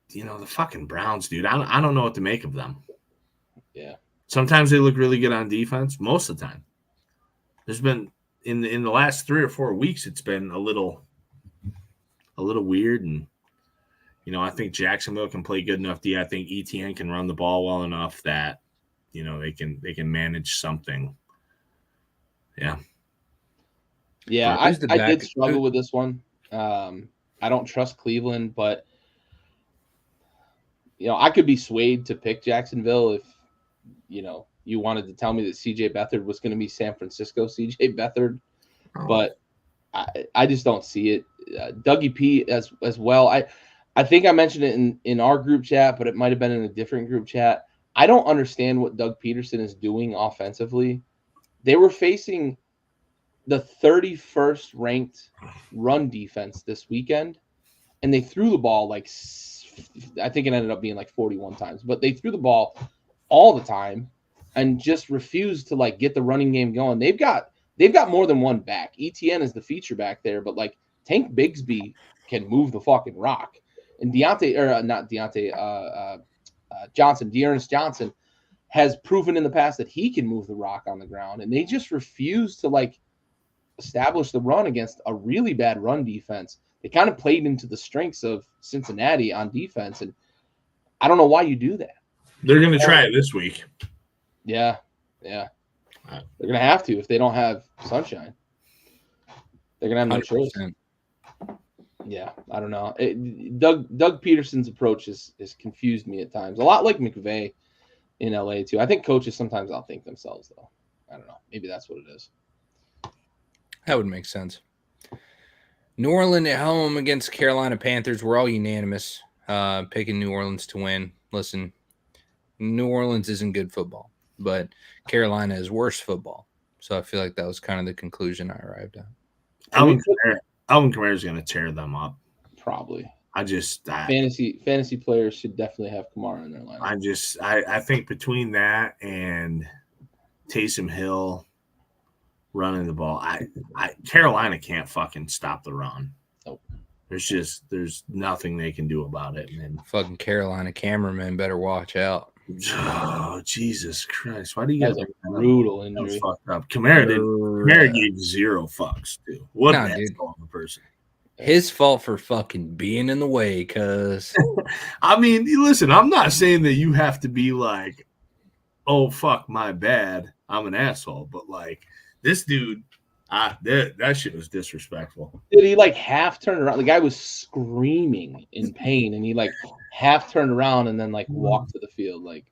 Speaker 2: the fucking Browns, dude, I don't know what to make of them.
Speaker 3: Yeah.
Speaker 2: Sometimes they look really good on defense. Most of the time. There's been in the last 3 or 4 weeks, it's been a little weird, and I think Jacksonville can play good enough. I think ETN can run the ball well enough that they can manage something. Yeah.
Speaker 3: Yeah, I did struggle with this one. I don't trust Cleveland, but I could be swayed to pick Jacksonville if you wanted to tell me that C.J. Beathard was going to be San Francisco C.J. Beathard, but I just don't see it. Dougie P as well. I think I mentioned it in our group chat, but it might have been in a different group chat. I don't understand what Doug Peterson is doing offensively. They were facing the 31st ranked run defense this weekend, and they threw the ball like, I think it ended up being like 41 times, but they threw the ball all the time and just refused to like get the running game going. They've got more than one back. ETN is the feature back there, but like Tank Bigsby can move the fucking rock. And Dearness Johnson has proven in the past that he can move the rock on the ground, and they just refuse to like establish the run against a really bad run defense. They kind of played into the strengths of Cincinnati on defense, and I don't know why you do that.
Speaker 2: They're going to try it this week.
Speaker 3: Yeah. They're going to have to if they don't have Sunshine. They're going to have no
Speaker 1: 100%.
Speaker 3: choice. Yeah, I don't know. Doug Peterson's approach has confused me at times. A lot like McVay in LA too. I think coaches sometimes outthink themselves though. I don't know. Maybe that's what it is.
Speaker 1: That would make sense. New Orleans at home against Carolina Panthers. We're all unanimous picking New Orleans to win. Listen, New Orleans isn't good football, but Carolina is worse football. So I feel like that was kind of the conclusion I arrived at.
Speaker 2: Alvin Kamara is going to tear them up.
Speaker 3: Probably.
Speaker 2: Fantasy
Speaker 3: players should definitely have Kamara in their lineup.
Speaker 2: I think between that and Taysom Hill running the ball, Carolina can't fucking stop the run.
Speaker 3: Nope.
Speaker 2: There's nothing they can do about it. And
Speaker 1: fucking Carolina cameraman better watch out.
Speaker 2: Oh, Jesus Christ. Why do you get
Speaker 3: a brutal injury?
Speaker 2: Fucked up. Kamara gave zero fucks, too. What an asshole of a person.
Speaker 1: His fault for fucking being in the way, cuz.
Speaker 2: I mean, listen, I'm not saying that you have to be like, oh, fuck, my bad, I'm an asshole. But, like, this dude, that shit was disrespectful.
Speaker 3: Did he, like, half turn around? The guy was screaming in pain, and he, like, half turned around and then, like, walked to the field. Like,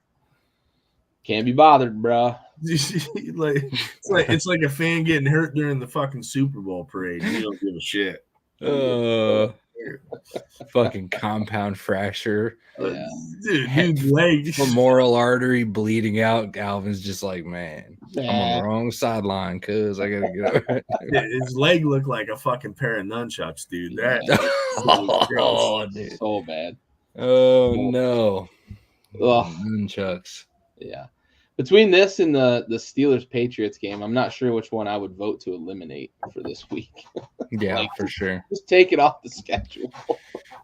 Speaker 3: can't be bothered, bro.
Speaker 2: It's like a fan getting hurt during the fucking Super Bowl parade. You don't give a shit.
Speaker 1: Fucking compound fracture.
Speaker 3: Yeah.
Speaker 2: Dude's leg.
Speaker 1: Femoral artery bleeding out. Alvin's just like, man, I'm on the wrong sideline because I gotta get over.
Speaker 2: His leg looked like a fucking pair of nunchucks, dude.
Speaker 3: Dude. So bad.
Speaker 1: Oh no.
Speaker 3: Nunchucks. Yeah. Between this and the Steelers-Patriots game, I'm not sure which one I would vote to eliminate for this week.
Speaker 1: Yeah, for sure.
Speaker 3: Just take it off the schedule.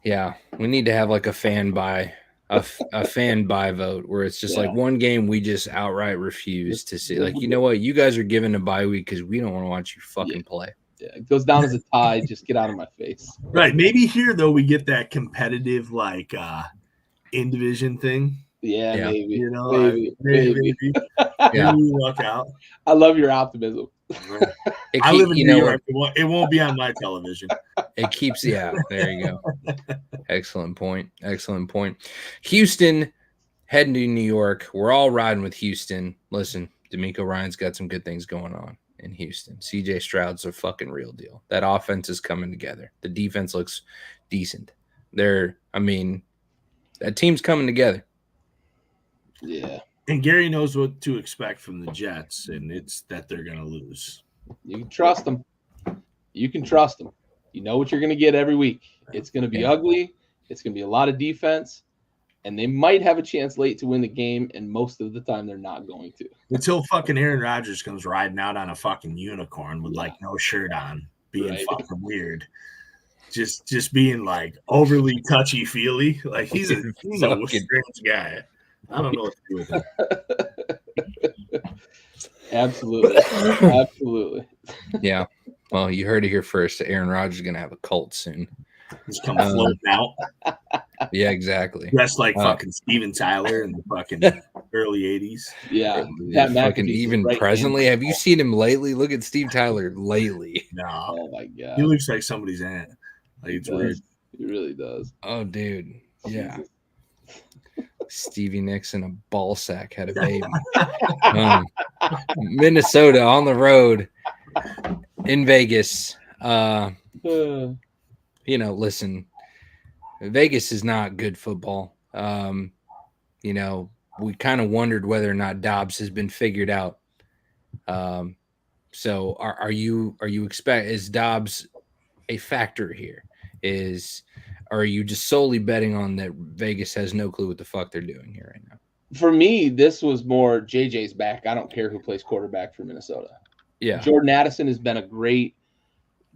Speaker 1: Yeah, we need to have like a fan buy vote where it's just like one game we just outright refuse to see. Like, you know what? You guys are given a bye week because we don't want to watch you fucking play.
Speaker 3: Yeah, it goes down as a tie. Just get out of my face.
Speaker 2: Right. Maybe here, though, we get that competitive, like, in-division thing.
Speaker 3: Yeah, maybe.
Speaker 2: You know,
Speaker 3: maybe.
Speaker 2: Yeah. Luck out.
Speaker 3: I love your optimism.
Speaker 2: I live in New York. It won't be on my television.
Speaker 1: It keeps, there you go. Excellent point. Houston heading to New York. We're all riding with Houston. Listen, D'Amico Ryan's got some good things going on in Houston. CJ Stroud's a fucking real deal. That offense is coming together. The defense looks decent. That team's coming together.
Speaker 3: Yeah.
Speaker 2: And Gary knows what to expect from the Jets, and it's that they're going to lose.
Speaker 3: You can trust them. You know what you're going to get every week. It's going to be ugly. It's going to be a lot of defense, and they might have a chance late to win the game, and most of the time they're not going to.
Speaker 2: Until fucking Aaron Rodgers comes riding out on a fucking unicorn with, like, no shirt on, being fucking weird. Just being, like, overly touchy-feely. Like, he's a strange guy. I don't know what to do with him.
Speaker 3: Absolutely.
Speaker 1: Yeah. Well, you heard it here first. Aaron Rodgers is going to have a cult soon.
Speaker 2: He's come floating out.
Speaker 1: Yeah, exactly.
Speaker 2: Dressed like fucking Steven Tyler in the fucking early 80s.
Speaker 3: Yeah.
Speaker 1: Fucking even presently. Have you seen him lately? Look at Steve Tyler lately.
Speaker 2: No.
Speaker 3: Oh, my God.
Speaker 2: He looks like somebody's aunt. Like, it's weird.
Speaker 3: He really does.
Speaker 1: Oh, dude. Yeah. Stevie Nicks in a ball sack had a baby. Minnesota on the road in Vegas. Listen, Vegas is not good football. We kind of wondered whether or not Dobbs has been figured out. So are you is Dobbs a factor here? Or are you just solely betting on that Vegas has no clue what the fuck they're doing here right now?
Speaker 3: For me, this was more JJ's back. I don't care who plays quarterback for Minnesota.
Speaker 1: Yeah.
Speaker 3: Jordan Addison has been a great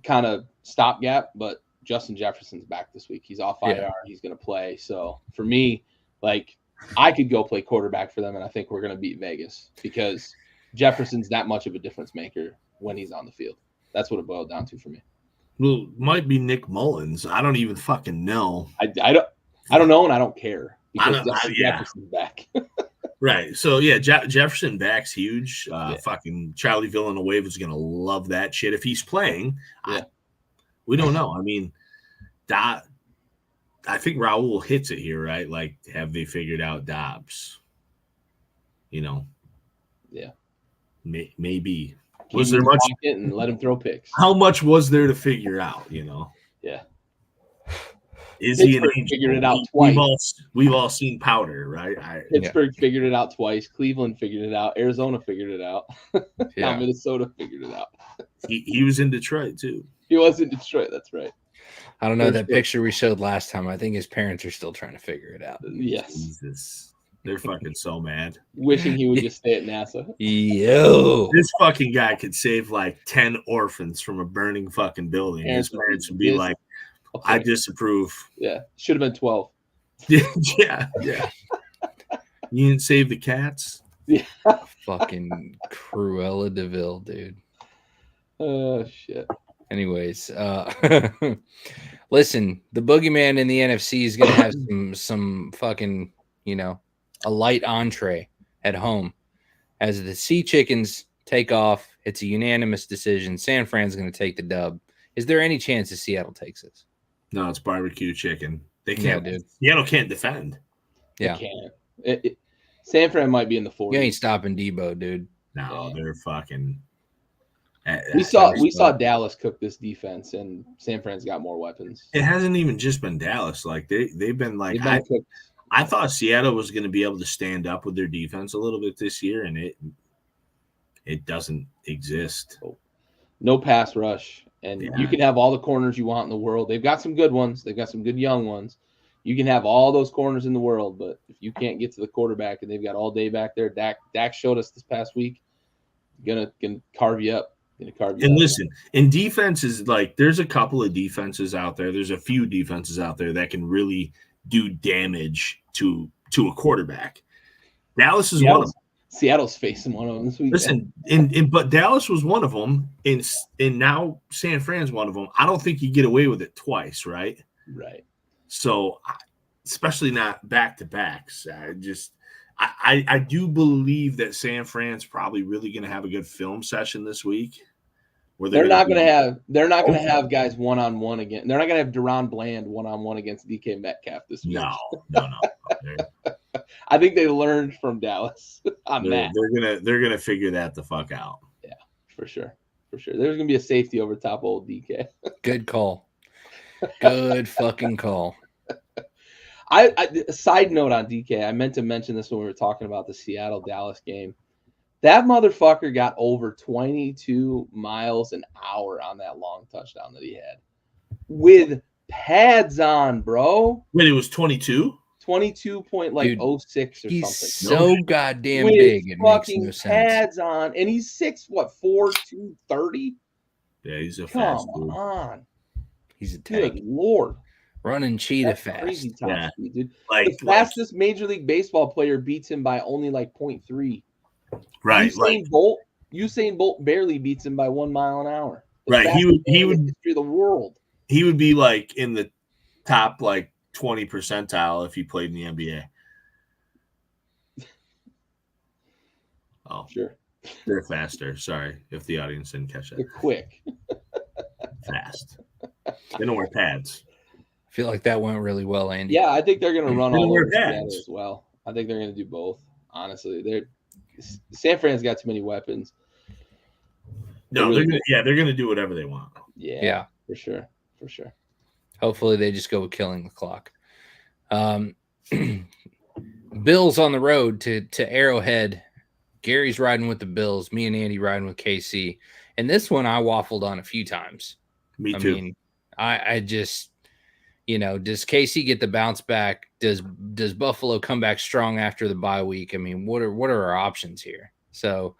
Speaker 3: kind of stopgap, but Justin Jefferson's back this week. He's off IR. He's going to play. So for me, like, I could go play quarterback for them, and I think we're going to beat Vegas because Jefferson's that much of a difference maker when he's on the field. That's what it boiled down to for me.
Speaker 2: Well, it might be Nick Mullins. I don't even fucking know.
Speaker 3: I don't know, and I don't care because Jefferson's back.
Speaker 2: Right. So yeah, Jefferson back's huge. Fucking Charlie Villanueva's gonna love that shit if he's playing. We don't know. I mean, I think Raul hits it here, right? Like, have they figured out Dobbs? Yeah. Maybe. Was there much?
Speaker 3: And let him throw picks.
Speaker 2: How much was there to figure out?
Speaker 3: Yeah.
Speaker 2: Is he an angel?
Speaker 3: Figured it out twice.
Speaker 2: We've all seen powder, right?
Speaker 3: Pittsburgh figured it out twice. Cleveland figured it out. Arizona figured it out. Now Minnesota figured it out.
Speaker 2: He was in Detroit too.
Speaker 3: He was in Detroit. That's right.
Speaker 1: I don't know that picture we showed last time. I think his parents are still trying to figure it out.
Speaker 3: Yes.
Speaker 2: Jesus. They're fucking so mad.
Speaker 3: Wishing he would just stay at NASA.
Speaker 1: Yo.
Speaker 2: This fucking guy could save like 10 orphans from a burning fucking building. His parents would be like, I disapprove.
Speaker 3: Yeah. Should have been 12.
Speaker 2: Yeah. You didn't save the cats?
Speaker 3: Yeah.
Speaker 1: Fucking Cruella DeVille, dude.
Speaker 3: Oh, shit.
Speaker 1: Anyways, listen, the boogeyman in the NFC is going to have some fucking, a light entree at home. As the Sea Chickens take off, it's a unanimous decision. San Fran's going to take the dub. Is there any chance that Seattle takes this?
Speaker 2: No, it's barbecue chicken. They can't.
Speaker 1: Yeah, dude.
Speaker 2: Seattle can't defend.
Speaker 1: Yeah.
Speaker 3: They can't. San Fran might be in the 40s.
Speaker 1: You ain't stopping Debo, dude.
Speaker 2: No, they're fucking.
Speaker 3: We saw Dallas cook this defense, and San Fran's got more weapons.
Speaker 2: It hasn't even just been Dallas. Like they've been like I thought Seattle was going to be able to stand up with their defense a little bit this year, and it doesn't exist.
Speaker 3: No pass rush, and you can have all the corners you want in the world. They've got some good ones. They've got some good young ones. You can have all those corners in the world, but if you can't get to the quarterback and they've got all day back there, Dak showed us this past week, gonna carve you up.
Speaker 2: And listen, in defenses, like there's a couple of defenses out there. There's a few defenses out there that can really do damage to a quarterback. Dallas is one of them.
Speaker 3: Seattle's facing one of them this week.
Speaker 2: Listen, but Dallas was one of them, and now San Fran's one of them. I don't think you get away with it twice, right?
Speaker 3: Right.
Speaker 2: So, especially not back-to-backs. I do believe that San Fran's probably really going to have a good film session this week.
Speaker 3: They're not going to have guys one-on-one again. They're not going to have Deron Bland one-on-one against DK Metcalf this week.
Speaker 2: No.
Speaker 3: I think they learned from Dallas on that.
Speaker 2: They're gonna figure that the fuck out.
Speaker 3: Yeah, for sure. There's gonna be a safety over top old DK.
Speaker 1: Good call. Good fucking call.
Speaker 3: A side note on DK, I meant to mention this when we were talking about the Seattle-Dallas game. That motherfucker got over 22 miles an hour on that long touchdown that he had. With pads on, bro.
Speaker 2: Wait, it was 22?
Speaker 3: 22.06 or something.
Speaker 1: He's so goddamn big. It makes no sense.
Speaker 3: Pads on, and he's 6'4", 230.
Speaker 2: Yeah, he's a fast dude.
Speaker 3: Come on.
Speaker 1: He's a tank.
Speaker 3: Good Lord.
Speaker 1: Running cheetah fast.
Speaker 3: Crazy top speed, dude.
Speaker 2: Like
Speaker 3: the fastest Major League Baseball player beats him by only like 0.3.
Speaker 2: Right.
Speaker 3: Usain Bolt barely beats him by 1 mile an hour.
Speaker 2: Right. He would
Speaker 3: history of the world.
Speaker 2: He would be like in the top like 20 percentile if he played in the NBA. Oh,
Speaker 3: sure.
Speaker 2: They're faster. Sorry if the audience didn't catch that.
Speaker 3: They're quick.
Speaker 2: Fast. They don't wear pads.
Speaker 1: I feel like that went really well, Andy.
Speaker 3: Yeah, I think they're going to run all over
Speaker 2: pads
Speaker 3: as well. I think they're going to do both. Honestly, San Fran's got too many weapons.
Speaker 2: No, they're going to do whatever they want.
Speaker 3: Yeah, for sure.
Speaker 1: Hopefully, they just go with killing the clock. Bills on the road to Arrowhead. Gary's riding with the Bills. Me and Andy riding with KC. And this one I waffled on a few times.
Speaker 2: Me too.
Speaker 1: I mean, I just, does KC get the bounce back? Does Buffalo come back strong after the bye week? I mean, what are our options here? So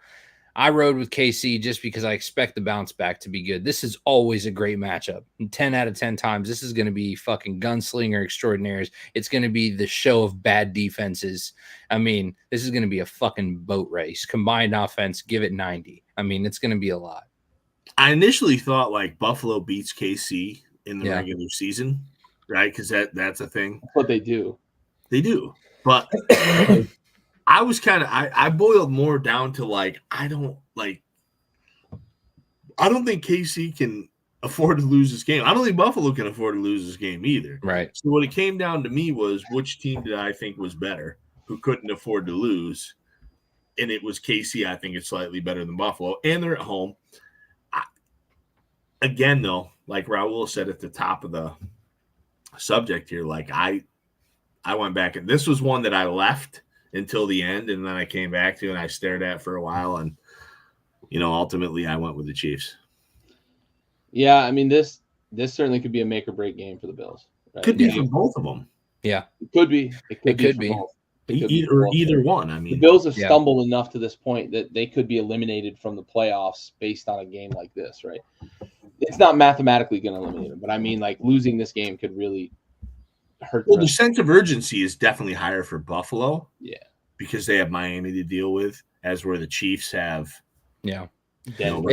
Speaker 1: I rode with KC just because I expect the bounce back to be good. This is always a great matchup. 10 out of 10 times, this is going to be fucking gunslinger extraordinaires. It's going to be the show of bad defenses. I mean, this is going to be a fucking boat race. Combined offense, give it 90. I mean, it's going to be a lot.
Speaker 2: I initially thought like Buffalo beats KC in the regular season, right? Because that's a thing.
Speaker 3: That's what they do.
Speaker 2: They do. But I was I boiled more down to like I don't think KC can afford to lose this game. I don't think Buffalo can afford to lose this game either.
Speaker 1: Right.
Speaker 2: So what it came down to me was which team did I think was better, who couldn't afford to lose, and it was KC. I think it's slightly better than Buffalo, and they're at home. Again, though, like Raul said at the top of the subject here, like I went back, and this was one that I left until the end, and then I came back to and I stared at for a while, and ultimately I went with the Chiefs.
Speaker 3: Yeah, I mean this certainly could be a make or break game for the Bills. Right?
Speaker 2: Could be for both of them.
Speaker 1: Yeah,
Speaker 3: it could be. It could be.
Speaker 2: Either one. I mean,
Speaker 3: the Bills have stumbled enough to this point that they could be eliminated from the playoffs based on a game like this, right? It's not mathematically going to eliminate them, but I mean, like losing this game could really hurt.
Speaker 2: Well, the sense of urgency is definitely higher for Buffalo.
Speaker 3: Yeah,
Speaker 2: because they have Miami to deal with, as where the Chiefs have.
Speaker 1: Yeah,
Speaker 3: Denver,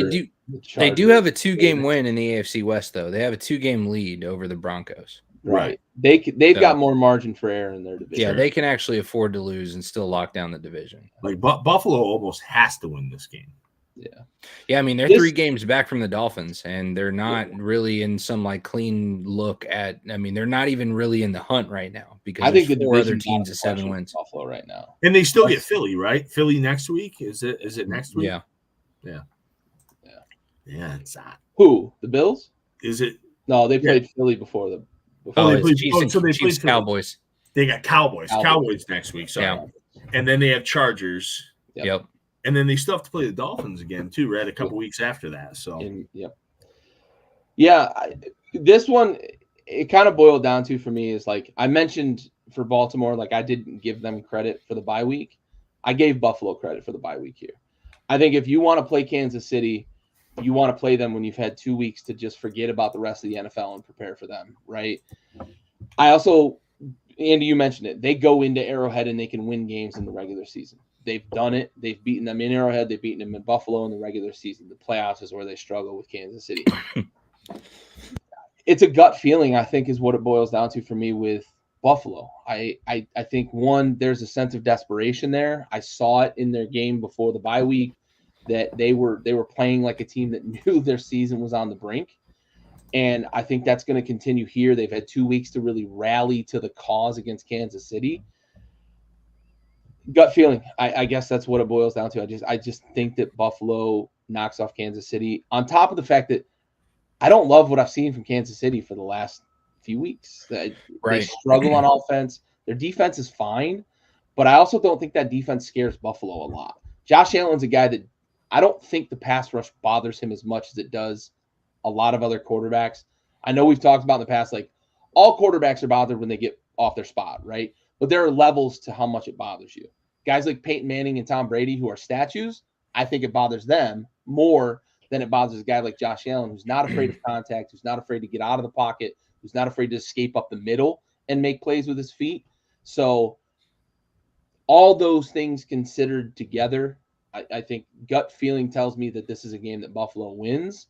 Speaker 1: they do have a 2-game win in the AFC West, though. They have a 2-game lead over the Broncos.
Speaker 3: Right. They've got more margin for error in their division.
Speaker 1: Yeah, they can actually afford to lose and still lock down the division.
Speaker 2: Like Buffalo almost has to win this game.
Speaker 1: Yeah. I mean, they're 3 games back from the Dolphins, and they're not really in some like clean look at. I mean, they're not even really in the hunt right now because I think the 4 other teams at 7 wins.
Speaker 3: Buffalo right now,
Speaker 2: and they still get Philly, right? Philly next week. Is it next week?
Speaker 3: Yeah.
Speaker 2: It's not.
Speaker 3: Who, the Bills?
Speaker 2: Is it?
Speaker 3: No, they played Philly before the.
Speaker 1: They played Cowboys.
Speaker 2: They got Cowboys next week. So, and then they have Chargers.
Speaker 1: Yep.
Speaker 2: And then they still have to play the Dolphins again too, right? A couple weeks after that. So,
Speaker 3: this one it kind of boiled down to for me is like I mentioned for Baltimore, like I didn't give them credit for the bye week. I gave Buffalo credit for the bye week here. I think if you want to play Kansas City, you want to play them when you've had 2 weeks to just forget about the rest of the NFL and prepare for them, right? I also, Andy, you mentioned it. They go into Arrowhead and they can win games in the regular season. They've done it. They've beaten them in Arrowhead. They've beaten them in Buffalo in the regular season. The playoffs is where they struggle with Kansas City. It's a gut feeling, I think, is what it boils down to for me with Buffalo. I think, one, there's a sense of desperation there. I saw it in their game before the bye week that they were playing like a team that knew their season was on the brink. And I think that's going to continue here. They've had 2 weeks to really rally to the cause against Kansas City. Gut feeling. I guess that's what it boils down to. I just think that Buffalo knocks off Kansas City, on top of the fact that I don't love what I've seen from Kansas City for the last few weeks. They struggle on offense. Their defense is fine, but I also don't think that defense scares Buffalo a lot. Josh Allen's a guy that I don't think the pass rush bothers him as much as it does a lot of other quarterbacks. I know we've talked about in the past, like all quarterbacks are bothered when they get off their spot, right? But there are levels to how much it bothers you. Guys like Peyton Manning and Tom Brady, who are statues, I think it bothers them more than it bothers a guy like Josh Allen, who's not afraid of contact, who's not afraid to get out of the pocket, who's not afraid to escape up the middle and make plays with his feet. So all those things considered together, I think gut feeling tells me that this is a game that Buffalo wins.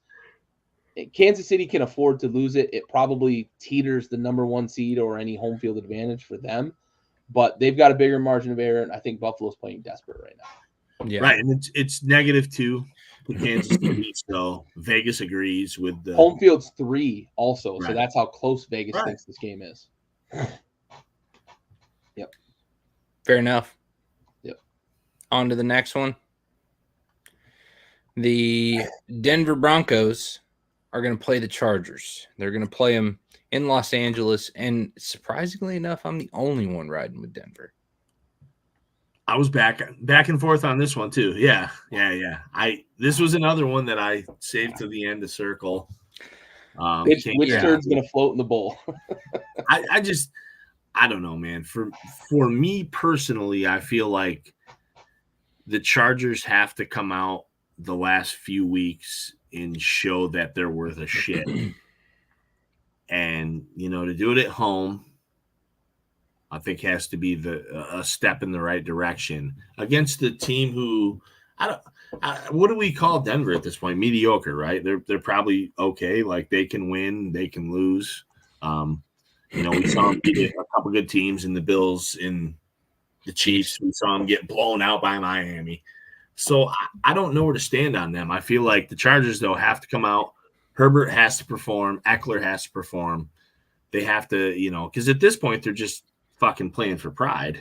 Speaker 3: Kansas City can afford to lose it. It probably teeters the number 1 seed or any home field advantage for them, but they've got a bigger margin of error, and I think Buffalo's playing desperate right now.
Speaker 2: Yeah. Right, and it's -2 to Kansas City, so Vegas agrees with the
Speaker 3: home field's 3 also, so that's how close Vegas thinks this game is. Yep.
Speaker 1: Fair enough.
Speaker 3: Yep.
Speaker 1: On to the next one. The Denver Broncos are going to play the Chargers. They're going to play them in Los Angeles, and surprisingly enough, I'm the only one riding with Denver.
Speaker 2: I was back and forth on this one too. Yeah. This was another one that I saved to the end to circle.
Speaker 3: Which turd's going to float in the bowl?
Speaker 2: I don't know, man. For me personally, I feel like the Chargers have to come out the last few weeks and show that they're worth a shit. And, to do it at home, I think has to be a step in the right direction against the team who what do we call Denver at this point? Mediocre, right? They're probably okay. Like they can win, they can lose. We saw them beat a couple good teams in the Bills and the Chiefs. We saw them get blown out by Miami. So I don't know where to stand on them. I feel like the Chargers, though, have to come out. Herbert has to perform. Eckler has to perform. They have to, because at this point they're just fucking playing for pride.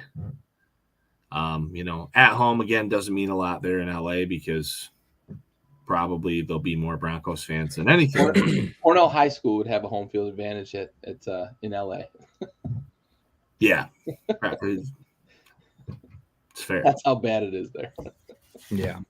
Speaker 2: At home again doesn't mean a lot there in LA because probably there'll be more Broncos fans than anything.
Speaker 3: Cornell High School would have a home field advantage in LA.
Speaker 2: Yeah, it's fair.
Speaker 3: That's how bad it is there.
Speaker 1: Yeah,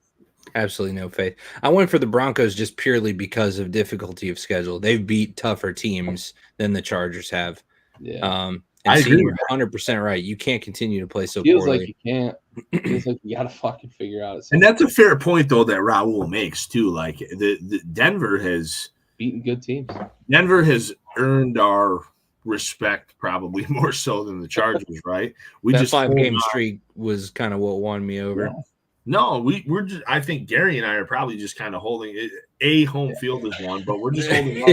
Speaker 1: absolutely no faith. I went for the Broncos just purely because of difficulty of schedule. They've beat tougher teams than the Chargers have.
Speaker 3: Yeah.
Speaker 1: I agree. You're 100% right. You can't continue to play so
Speaker 3: Feels
Speaker 1: poorly.
Speaker 3: like you can't. Feels like you got to fucking figure out.
Speaker 2: And that's a fair point, though, that Raul makes, too. Like, the Denver has
Speaker 3: beaten good teams.
Speaker 2: Denver has earned our respect probably more so than the Chargers, right?
Speaker 1: That 5-game streak was kind of what won me over.
Speaker 2: Yeah. No, we're just. I think Gary and I are probably just kind of holding it. A home field is one, but we're just holding on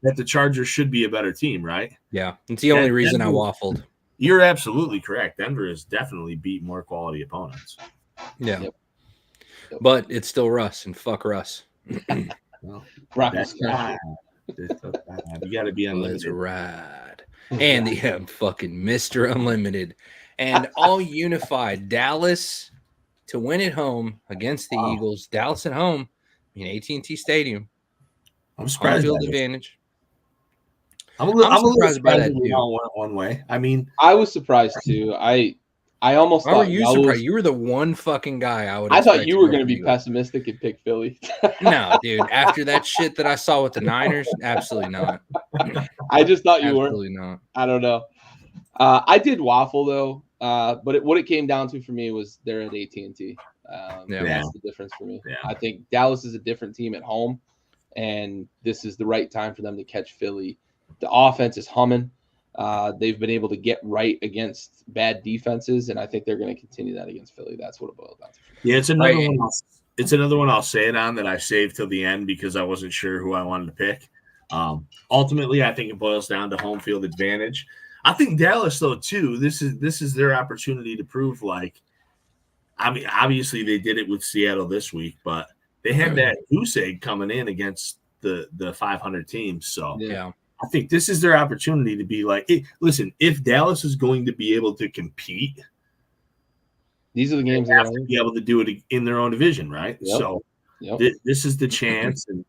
Speaker 2: that the Chargers should be a better team, right?
Speaker 1: Yeah, it's the only reason I waffled.
Speaker 2: You're absolutely correct. Denver has definitely beat more quality opponents.
Speaker 1: Yeah, yep. But it's still Russ, and fuck Russ.
Speaker 2: Well, you got to be unlimited.
Speaker 1: Let's ride. And the fucking Mr. Unlimited, and all unified Dallas to win at home against the Eagles. Dallas at home in AT&T Stadium.
Speaker 2: I'm surprised.
Speaker 1: Field advantage.
Speaker 2: I'm a little surprised by that. We all went one way. I mean,
Speaker 3: I was surprised too. I almost thought
Speaker 1: you surprised. You were the one fucking guy I would.
Speaker 3: I thought you were going to be pessimistic and pick Philly.
Speaker 1: No, dude. After that shit that I saw with the Niners, absolutely not.
Speaker 3: I just thought you were.
Speaker 1: Absolutely not.
Speaker 3: I don't know. I did waffle though. But what it came down to for me was they're at AT&T. That's the difference for me.
Speaker 2: Yeah.
Speaker 3: I think Dallas is a different team at home, and this is the right time for them to catch Philly. The offense is humming. They've been able to get right against bad defenses, and I think they're going to continue that against Philly. That's what it boils down to.
Speaker 2: Yeah, it's another one. It's another one I'll say it on that I saved till the end because I wasn't sure who I wanted to pick. Ultimately, I think it boils down to home field advantage. I think Dallas, though, too, this is their opportunity to prove, like, I mean, obviously they did it with Seattle this week, but they had that goose egg coming in against the 500 teams. So
Speaker 1: yeah,
Speaker 2: I think this is their opportunity to be like, hey, listen, if Dallas is going to be able to compete,
Speaker 3: these are the games
Speaker 2: they have to be able to do it in their own division, right?
Speaker 3: Yep.
Speaker 2: So this is the chance, and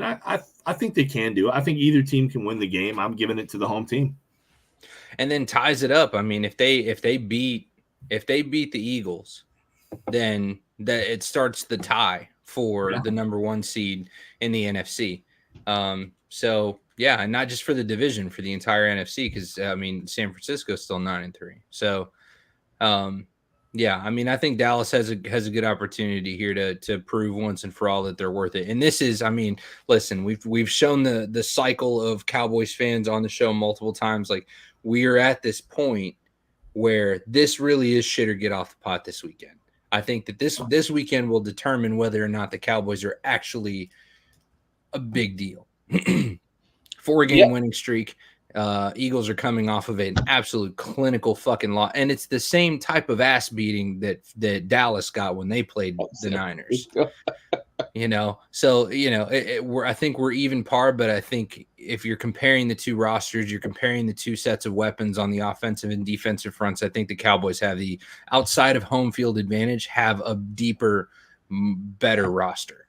Speaker 2: I think they can do it. I think either team can win the game. I'm giving it to the home team.
Speaker 1: And then ties it up. I mean, if they beat the Eagles, then it starts the tie for the number 1 seed in the NFC. So yeah, and not just for the division, for the entire NFC, because I mean San Francisco's still 9-3. So yeah, I mean I think Dallas has a good opportunity here to prove once and for all that they're worth it. And this is, I mean, listen, we've shown the cycle of Cowboys fans on the show multiple times. Like, we are at this point where this really is shit or get off the pot this weekend. I think that this weekend will determine whether or not the Cowboys are actually a big deal. 4-game winning streak. Eagles are coming off of an absolute clinical fucking loss. And it's the same type of ass beating that Dallas got when they played the Niners. So I think we're even par, but I think if you're comparing the two rosters, you're comparing the two sets of weapons on the offensive and defensive fronts. I think the Cowboys have the outside of home field advantage, have a deeper, better roster.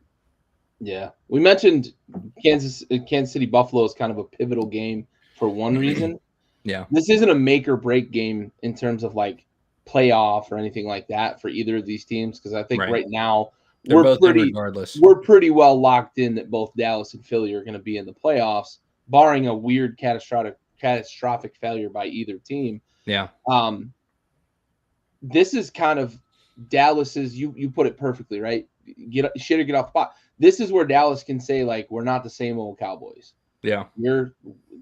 Speaker 3: Yeah, we mentioned Kansas City Buffalo is kind of a pivotal game for one reason.
Speaker 1: Yeah,
Speaker 3: this isn't a make or break game in terms of like playoff or anything like that for either of these teams, because I think right now
Speaker 1: they're both regardless.
Speaker 3: We're pretty well locked in that both Dallas and Philly are going to be in the playoffs, barring a weird catastrophic failure by either team.
Speaker 1: Yeah.
Speaker 3: This is kind of Dallas's. You put it perfectly, right? Get off the pot. This is where Dallas can say like, we're not the same old Cowboys.
Speaker 1: Yeah.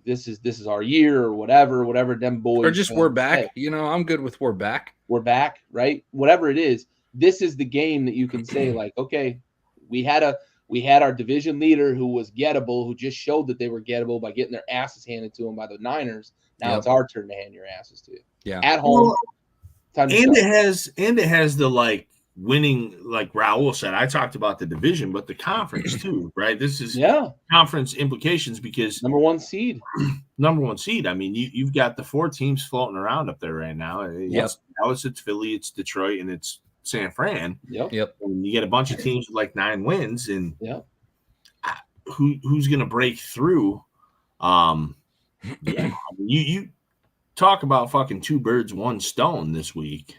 Speaker 3: This is our year or whatever them boys.
Speaker 1: Or just we're back. Say. I'm good with we're back.
Speaker 3: We're back, right? Whatever it is, this is the game that you can say like, okay, we had our division leader who was gettable, who just showed that they were gettable by getting their asses handed to them by the Niners. Now it's our turn to hand your asses to you.
Speaker 1: Yeah.
Speaker 3: At home.
Speaker 2: It has the like winning, like Raul said. I talked about the division, but the conference too, right? This is conference implications because
Speaker 3: number one seed.
Speaker 2: I mean, you've got the 4 teams floating around up there right now. It's Dallas, it's Philly, it's Detroit, and it's San Fran.
Speaker 3: Yep.
Speaker 2: And you get a bunch of teams with like 9 wins, and who's going to break through? You talk about fucking 2 birds, 1 stone this week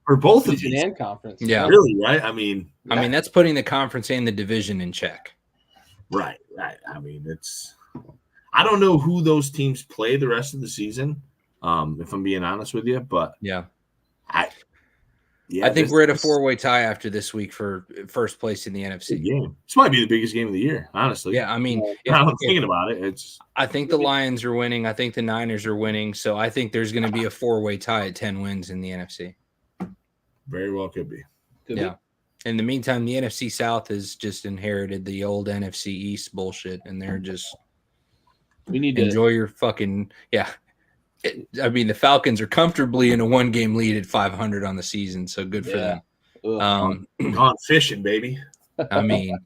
Speaker 2: for both of these
Speaker 3: and conference.
Speaker 1: Yeah,
Speaker 2: really, right? I mean,
Speaker 1: that's putting the conference and the division in check.
Speaker 2: Right. I mean, I don't know who those teams play the rest of the season. If I'm being honest with you, but
Speaker 1: I think we're at a 4-way tie after this week for first place in the NFC.
Speaker 2: Game. This might be the biggest game of the year, honestly.
Speaker 1: Yeah, I mean,
Speaker 2: I'm thinking about it.
Speaker 1: I think the Lions are winning. I think the Niners are winning. So I think there's going to be a 4-way tie at 10 wins in the NFC.
Speaker 2: Very well could be.
Speaker 1: In the meantime, the NFC South has just inherited the old NFC East bullshit, and they're just
Speaker 3: we need to
Speaker 1: enjoy your fucking the Falcons are comfortably in a 1-game lead at 500 on the season, so good for them.
Speaker 2: Gone fishing, baby.
Speaker 1: I mean,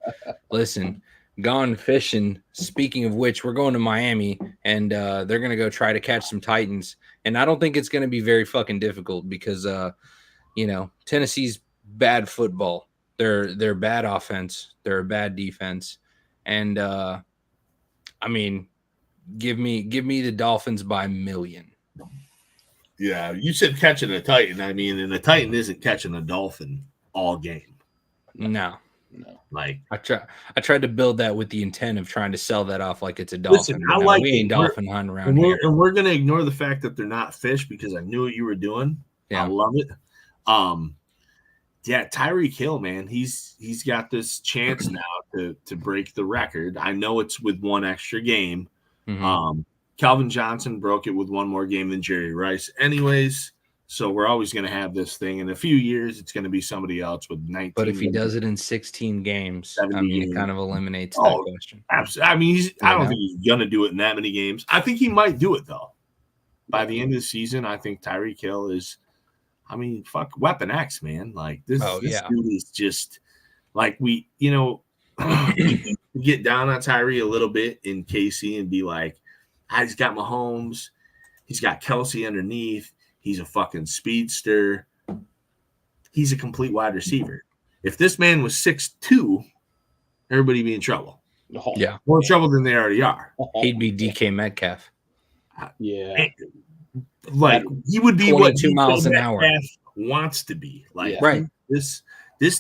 Speaker 1: listen, gone fishing. Speaking of which, we're going to Miami, and they're going to go try to catch some Titans. And I don't think it's going to be very fucking difficult because, Tennessee's bad football. They're bad offense. They're a bad defense. And, give me the Dolphins by a million.
Speaker 2: Yeah, you said catching a Titan. I mean, and the Titan isn't catching a Dolphin all game.
Speaker 1: No.
Speaker 2: Like
Speaker 1: I tried to build that with the intent of trying to sell that off like it's a dolphin.
Speaker 2: Listen,
Speaker 1: we ain't dolphin hunting around here.
Speaker 2: And we're gonna ignore the fact that they're not fish because I knew what you were doing. Yeah. I love it. Tyreek Hill, man, he's got this chance now to break the record. I know it's with 1 extra game. Mm-hmm. Calvin Johnson broke it with 1 more game than Jerry Rice. Anyways, so we're always going to have this thing. In a few years, it's going to be somebody else with 19.
Speaker 1: But if he does it in 16 games, it kind of eliminates that question.
Speaker 2: Absolutely. I mean, I don't think he's going to do it in that many games. I think he might do it, though. By the end of the season, I think Tyreek Hill is, fuck Weapon X, man. Like, this dude is just, like, we get down on Tyree a little bit in KC and be like, he's got Mahomes, he's got Kelsey underneath, he's a fucking speedster, he's a complete wide receiver. If this man was 6'2", everybody be in trouble.
Speaker 1: Yeah,
Speaker 2: more trouble than they already are.
Speaker 1: He'd be DK Metcalf.
Speaker 3: Yeah,
Speaker 2: like he would be
Speaker 1: 22 miles an hour
Speaker 2: wants to be. Like this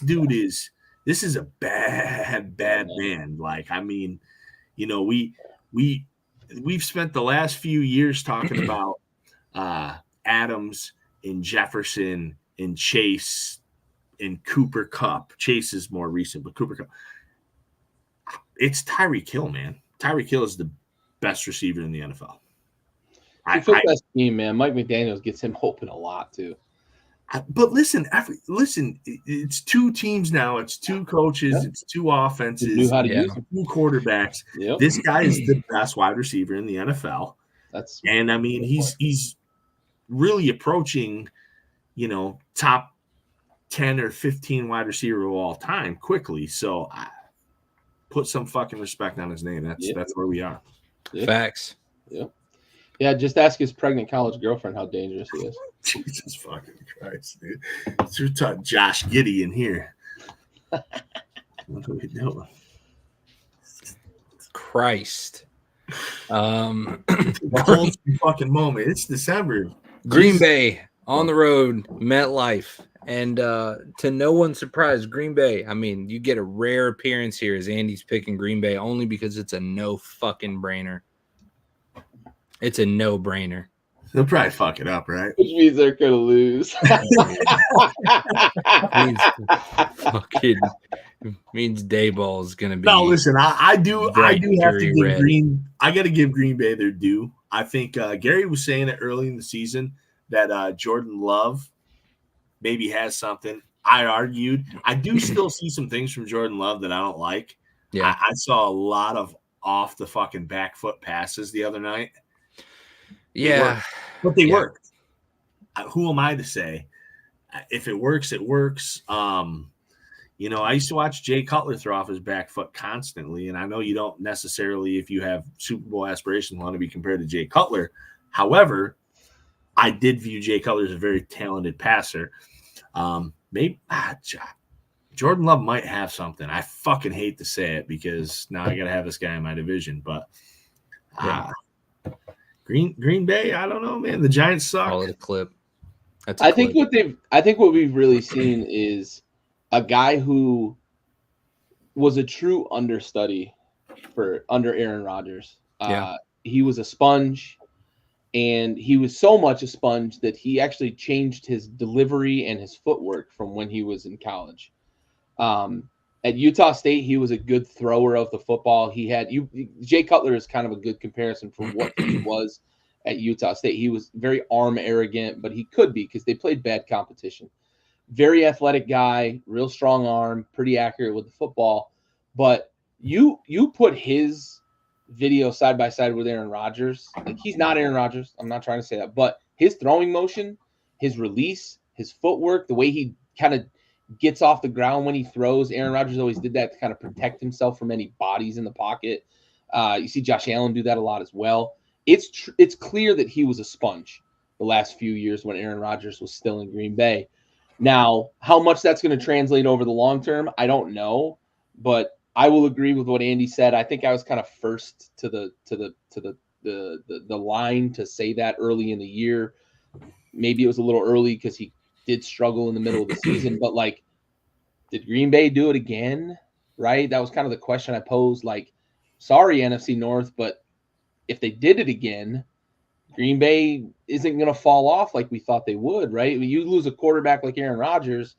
Speaker 2: dude is. This is a bad man. Like, we've spent the last few years talking about Adams and Jefferson and Chase and Cooper Kupp. Chase is more recent, but Cooper Kupp. It's Tyreek Hill, man. Tyreek Hill is the best receiver in the NFL.
Speaker 3: Best team, man. Mike McDaniels gets him open a lot too.
Speaker 2: But listen, it's 2 teams now. It's 2 coaches. It's 2 offenses.
Speaker 3: Knew how to use
Speaker 2: 2 quarterbacks. Yep. This guy is the best wide receiver in the NFL. He's really approaching, top 10 or 15 wide receiver of all time quickly. So put some fucking respect on his name. That's where we are.
Speaker 3: Yeah.
Speaker 1: Facts.
Speaker 3: Yeah, just ask his pregnant college girlfriend how dangerous he is.
Speaker 2: Jesus fucking Christ, dude. You're talking Josh Giddey in here. What are we doing?
Speaker 1: Christ.
Speaker 2: The whole fucking moment. It's December.
Speaker 1: Green Bay on the road, MetLife. And to no one's surprise, Green Bay. I mean, you get a rare appearance here as Andy's picking Green Bay only because it's a no fucking brainer. It's a no-brainer.
Speaker 2: They'll probably fuck it up, right?
Speaker 3: Which means they're gonna lose.
Speaker 1: means Dayball is gonna be.
Speaker 2: No, listen, I do have to give
Speaker 1: red.
Speaker 2: I got to give Green Bay their due. I think Gary was saying it early in the season that Jordan Love maybe has something. I argued. I do still see some things from Jordan Love that I don't like.
Speaker 1: Yeah,
Speaker 2: I saw a lot of off the fucking back foot passes the other night.
Speaker 1: Yeah,
Speaker 2: but they worked. Who am I to say? If it works, it works. I used to watch Jay Cutler throw off his back foot constantly, and I know you don't necessarily, if you have Super Bowl aspirations, want to be compared to Jay Cutler. However, I did view Jay Cutler as a very talented passer. Maybe Jordan Love might have something. I fucking hate to say it because now I got to have this guy in my division, but Green Bay, I don't know, man. The Giants suck.
Speaker 1: Call it a clip.
Speaker 3: I think what we've really seen is a guy who was a true understudy under Aaron Rodgers. He was a sponge, and he was so much a sponge that he actually changed his delivery and his footwork from when he was in college. At Utah State, he was a good thrower of the football. Jay Cutler is kind of a good comparison for what he was at Utah State. He was very arm arrogant, but he could be because they played bad competition. Very athletic guy, real strong arm, pretty accurate with the football. But you put his video side by side with Aaron Rodgers. Like, he's not Aaron Rodgers. I'm not trying to say that, but his throwing motion, his release, his footwork, the way he kind of gets off the ground when he throws. Aaron Rodgers always did that to kind of protect himself from any bodies in the pocket. You see Josh Allen do that a lot as well. It's clear that he was a sponge the last few years when Aaron Rodgers was still in Green Bay. Now, how much that's going to translate over the long term, I don't know, but I will agree with what Andy said. I think I was kind of first to the line to say that early in the year. Maybe it was a little early because he did struggle in the middle of the season, but like, did Green Bay do it again? Right? That was kind of the question I posed. Like, sorry, NFC North, but if they did it again, Green Bay isn't going to fall off like we thought they would, right? When you lose a quarterback like Aaron Rodgers,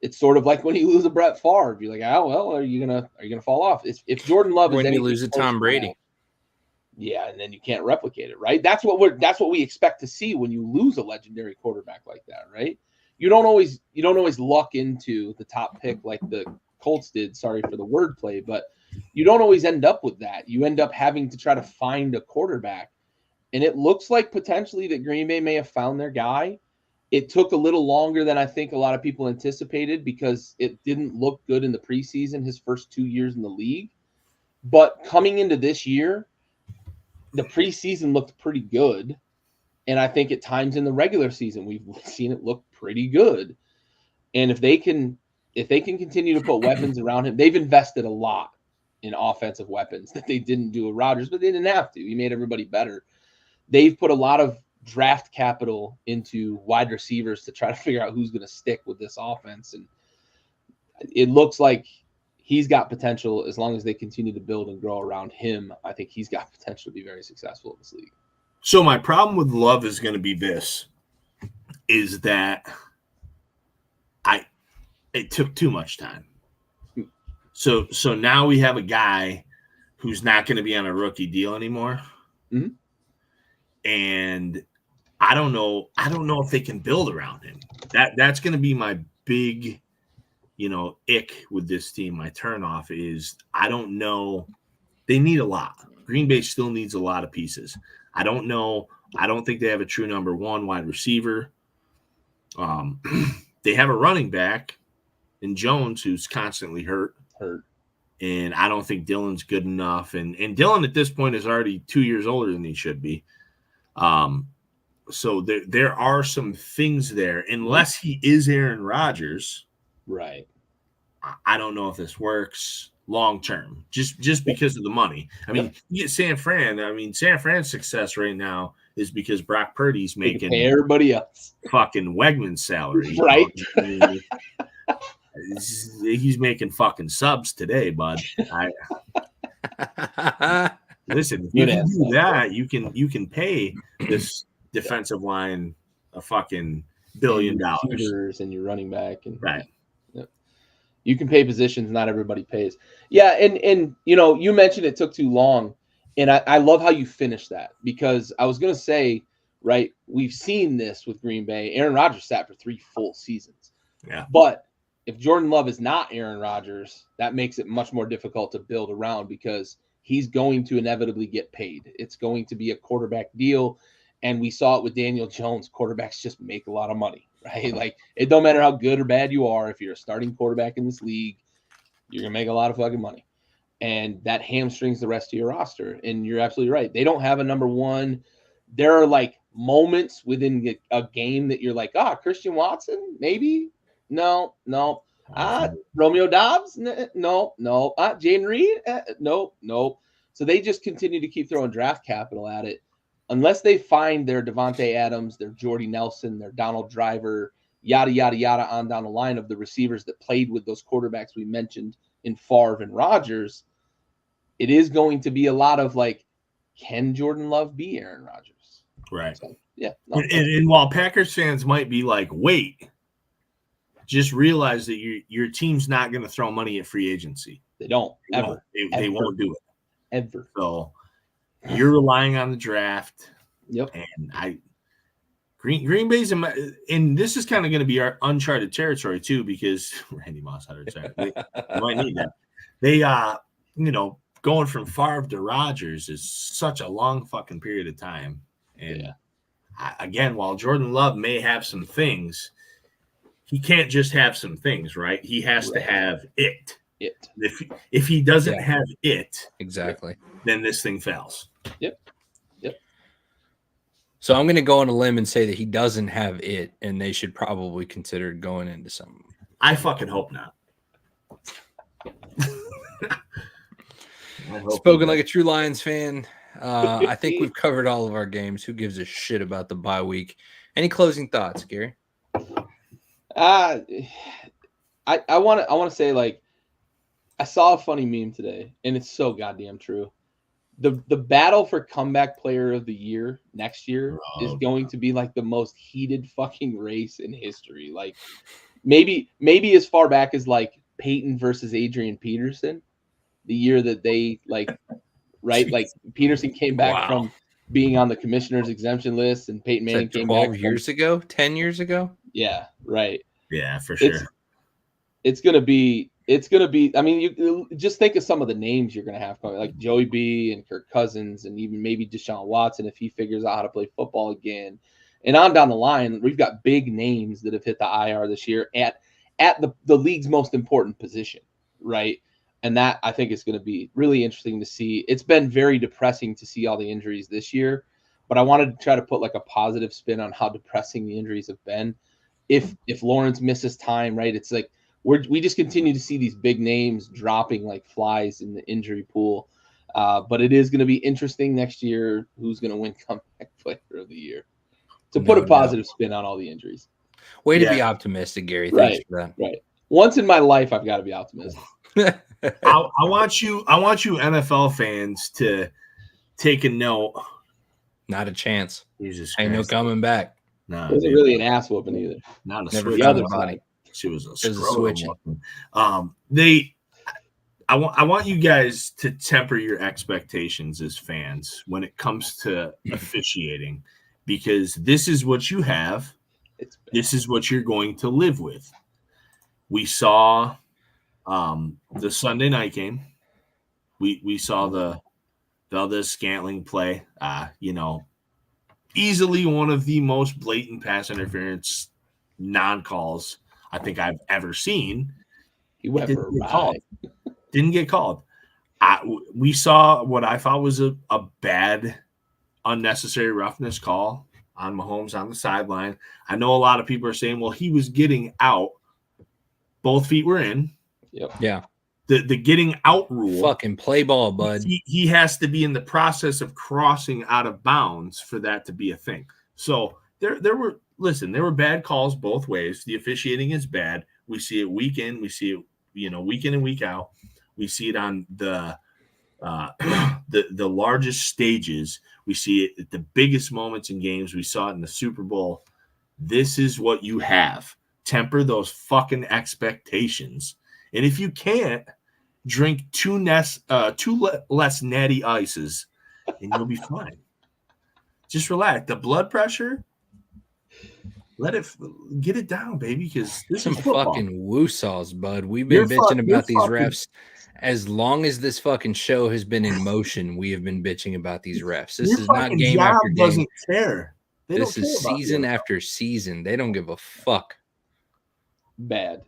Speaker 3: it's sort of like when you lose a Brett Favre. You're like, oh well, are you gonna fall off? If Jordan Love is
Speaker 1: when you lose a Tom Brady,
Speaker 3: yeah, and then you can't replicate it, right? That's what we expect to see when you lose a legendary quarterback like that, right? You don't always luck into the top pick like the Colts did. Sorry for the wordplay, but you don't always end up with that. You end up having to try to find a quarterback. And it looks like potentially that Green Bay may have found their guy. It took a little longer than I think a lot of people anticipated because it didn't look good in the preseason, his first 2 years in the league. But coming into this year, the preseason looked pretty good. And I think at times in the regular season, we've seen it look pretty good. And if they can continue to put weapons around him, they've invested a lot in offensive weapons that they didn't do with Rodgers, but they didn't have to. He made everybody better. They've put a lot of draft capital into wide receivers to try to figure out who's going to stick with this offense. And it looks like he's got potential as long as they continue to build and grow around him. I think he's got potential to be very successful in this league.
Speaker 2: So my problem with Love is going to be this, is that it took too much time. So now we have a guy who's not going to be on a rookie deal anymore.
Speaker 3: Mm-hmm.
Speaker 2: And I don't know if they can build around him. That's going to be my big, ick with this team. My turnoff is I don't know. They need a lot. Green Bay still needs a lot of pieces. I don't know. I don't think they have a true number one wide receiver. They have a running back in Jones who's constantly hurt. And I don't think Dylan's good enough. And Dylan at this point is already 2 years older than he should be. So there are some things there. Unless he is Aaron Rodgers,
Speaker 3: right?
Speaker 2: I don't know if this works long term. Just because of the money. I mean, you get San Fran. I mean, San Fran's success right now is because Brock Purdy's making
Speaker 3: everybody else
Speaker 2: fucking Wegman's salary,
Speaker 3: right?
Speaker 2: He's making fucking subs today, bud. Listen, if you can do that, you can pay this defensive line a fucking $1 billion
Speaker 3: and your running back and
Speaker 2: right.
Speaker 3: You can pay positions not everybody pays. Yeah, and you mentioned it took too long, and I love how you finished that, because I was gonna say, right, we've seen this with Green Bay. Aaron Rodgers sat for 3 full seasons.
Speaker 2: Yeah.
Speaker 3: But if Jordan Love is not Aaron Rodgers, that makes it much more difficult to build around, because he's going to inevitably get paid. It's going to be a quarterback deal. And we saw it with Daniel Jones. Quarterbacks just make a lot of money, right? Like, it don't matter how good or bad you are. If you're a starting quarterback in this league, you're going to make a lot of fucking money. And that hamstrings the rest of your roster. And you're absolutely right. They don't have a number one. There are like moments within a game that you're like, Christian Watson, maybe? No. Romeo Dobbs? No. Jaden Reed? No. So they just continue to keep throwing draft capital at it. Unless they find their Devontae Adams, their Jordy Nelson, their Donald Driver, yada, yada, yada, on down the line of the receivers that played with those quarterbacks we mentioned in Favre and Rodgers, it is going to be a lot of like, can Jordan Love be Aaron Rodgers?
Speaker 2: Right.
Speaker 3: So, yeah.
Speaker 2: No. And while Packers fans might be like, wait, just realize that your team's not going to throw money at free agency.
Speaker 3: They don't. Ever.
Speaker 2: They won't do it.
Speaker 3: Ever.
Speaker 2: So you're relying on the draft.
Speaker 3: Yep.
Speaker 2: And Green Bay's and this is kind of going to be our uncharted territory too, because Randy Moss had they might need that. They going from Favre to Rodgers is such a long fucking period of time. And again, while Jordan Love may have some things, he can't just have some things, right? He has to have it. If he doesn't have it,
Speaker 1: exactly,
Speaker 2: then this thing fails.
Speaker 3: Yep.
Speaker 1: So I'm going to go on a limb and say that he doesn't have it, and they should probably consider going into something.
Speaker 2: I fucking hope not.
Speaker 1: Spoken like a true Lions fan. I think we've covered all of our games. Who gives a shit about the bye week? Any closing thoughts, Gary?
Speaker 3: I want to say, like, I saw a funny meme today, and it's so goddamn true. The battle for comeback player of the year next year is going to be like the most heated fucking race in history. Like, maybe as far back as like Peyton versus Adrian Peterson, the year that they like Peterson came back from being on the commissioner's exemption list, and Peyton Manning came
Speaker 1: 12
Speaker 3: back
Speaker 1: years ago, 10 years ago.
Speaker 3: Yeah, right.
Speaker 2: Yeah, for sure.
Speaker 3: It's gonna be. I mean, you just think of some of the names you're gonna have coming, like Joey B and Kirk Cousins, and even maybe Deshaun Watson if he figures out how to play football again. And on down the line, we've got big names that have hit the IR this year at the league's most important position, right? And that, I think, is going to be really interesting to see. It's been very depressing to see all the injuries this year, but I wanted to try to put like a positive spin on how depressing the injuries have been. If Lawrence misses time, right, it's like we just continue to see these big names dropping like flies in the injury pool. But it is going to be interesting next year who's going to win comeback player of the year. To put a positive spin on all the injuries.
Speaker 1: Way to be optimistic, Gary. Thanks for that.
Speaker 3: Right. Once in my life, I've got to be optimistic.
Speaker 2: I want you NFL fans to take a note.
Speaker 1: Not a chance.
Speaker 2: Jesus Christ.
Speaker 1: Ain't no coming back.
Speaker 2: No,
Speaker 3: it wasn't really an ass whooping either.
Speaker 2: Not a
Speaker 1: Never
Speaker 2: switch.
Speaker 1: the other body.
Speaker 2: She was a
Speaker 1: switching.
Speaker 2: I want you guys to temper your expectations as fans when it comes to officiating, because this is what you have. This is what you're going to live with. We saw the Sunday night game. We saw the Valdez-Scantling play. Easily one of the most blatant pass interference non-calls I think I've ever seen.
Speaker 3: He went for a ride.
Speaker 2: Didn't get called. We saw what I thought was a bad, unnecessary roughness call on Mahomes on the sideline. I know a lot of people are saying, well, he was getting out. Both feet were in.
Speaker 3: Yep.
Speaker 1: Yeah.
Speaker 2: The getting out rule.
Speaker 1: Fucking play ball, bud.
Speaker 2: He has to be in the process of crossing out of bounds for that to be a thing. So there were bad calls both ways. The officiating is bad. We see it week in. We see it, week in and week out. We see it on the largest stages. We see it at the biggest moments in games. We saw it in the Super Bowl. This is what you have. Temper those fucking expectations. And if you can't, drink two less natty ices, and you'll be fine. Just relax. The blood pressure, get it down, baby, because this
Speaker 1: Some
Speaker 2: is football.
Speaker 1: fucking woosaws, bud. We've been bitching about these refs. As long as this fucking show has been in motion, we have been bitching about these refs. This is not game after game.
Speaker 2: Doesn't care.
Speaker 1: This is season after season. They don't give a fuck.
Speaker 3: Bad.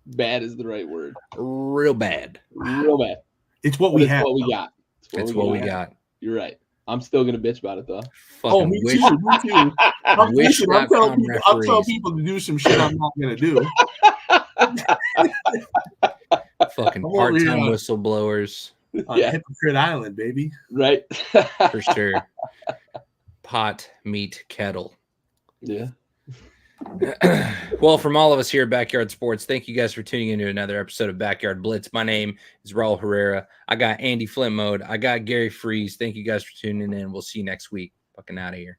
Speaker 3: Bad is the right word.
Speaker 1: Real bad.
Speaker 3: Real bad.
Speaker 2: It's what we have.
Speaker 3: What we got.
Speaker 1: It's what we got.
Speaker 3: You're right. I'm still gonna bitch about it though.
Speaker 1: Fucking
Speaker 2: me too. I'm telling people to do some shit I'm not gonna do.
Speaker 1: Fucking part-time whistleblowers.
Speaker 2: On Hypocrite Island, baby.
Speaker 3: Right.
Speaker 1: For sure. Pot, meat, kettle.
Speaker 3: Yeah.
Speaker 1: Well, from all of us here at Backyard Sports, thank you guys for tuning into another episode of Backyard Blitz. My name is Raul Herrera. I got Andy Flint Mode. I got Gary Freeze. Thank you guys for tuning in. We'll see you next week. Fucking out of here.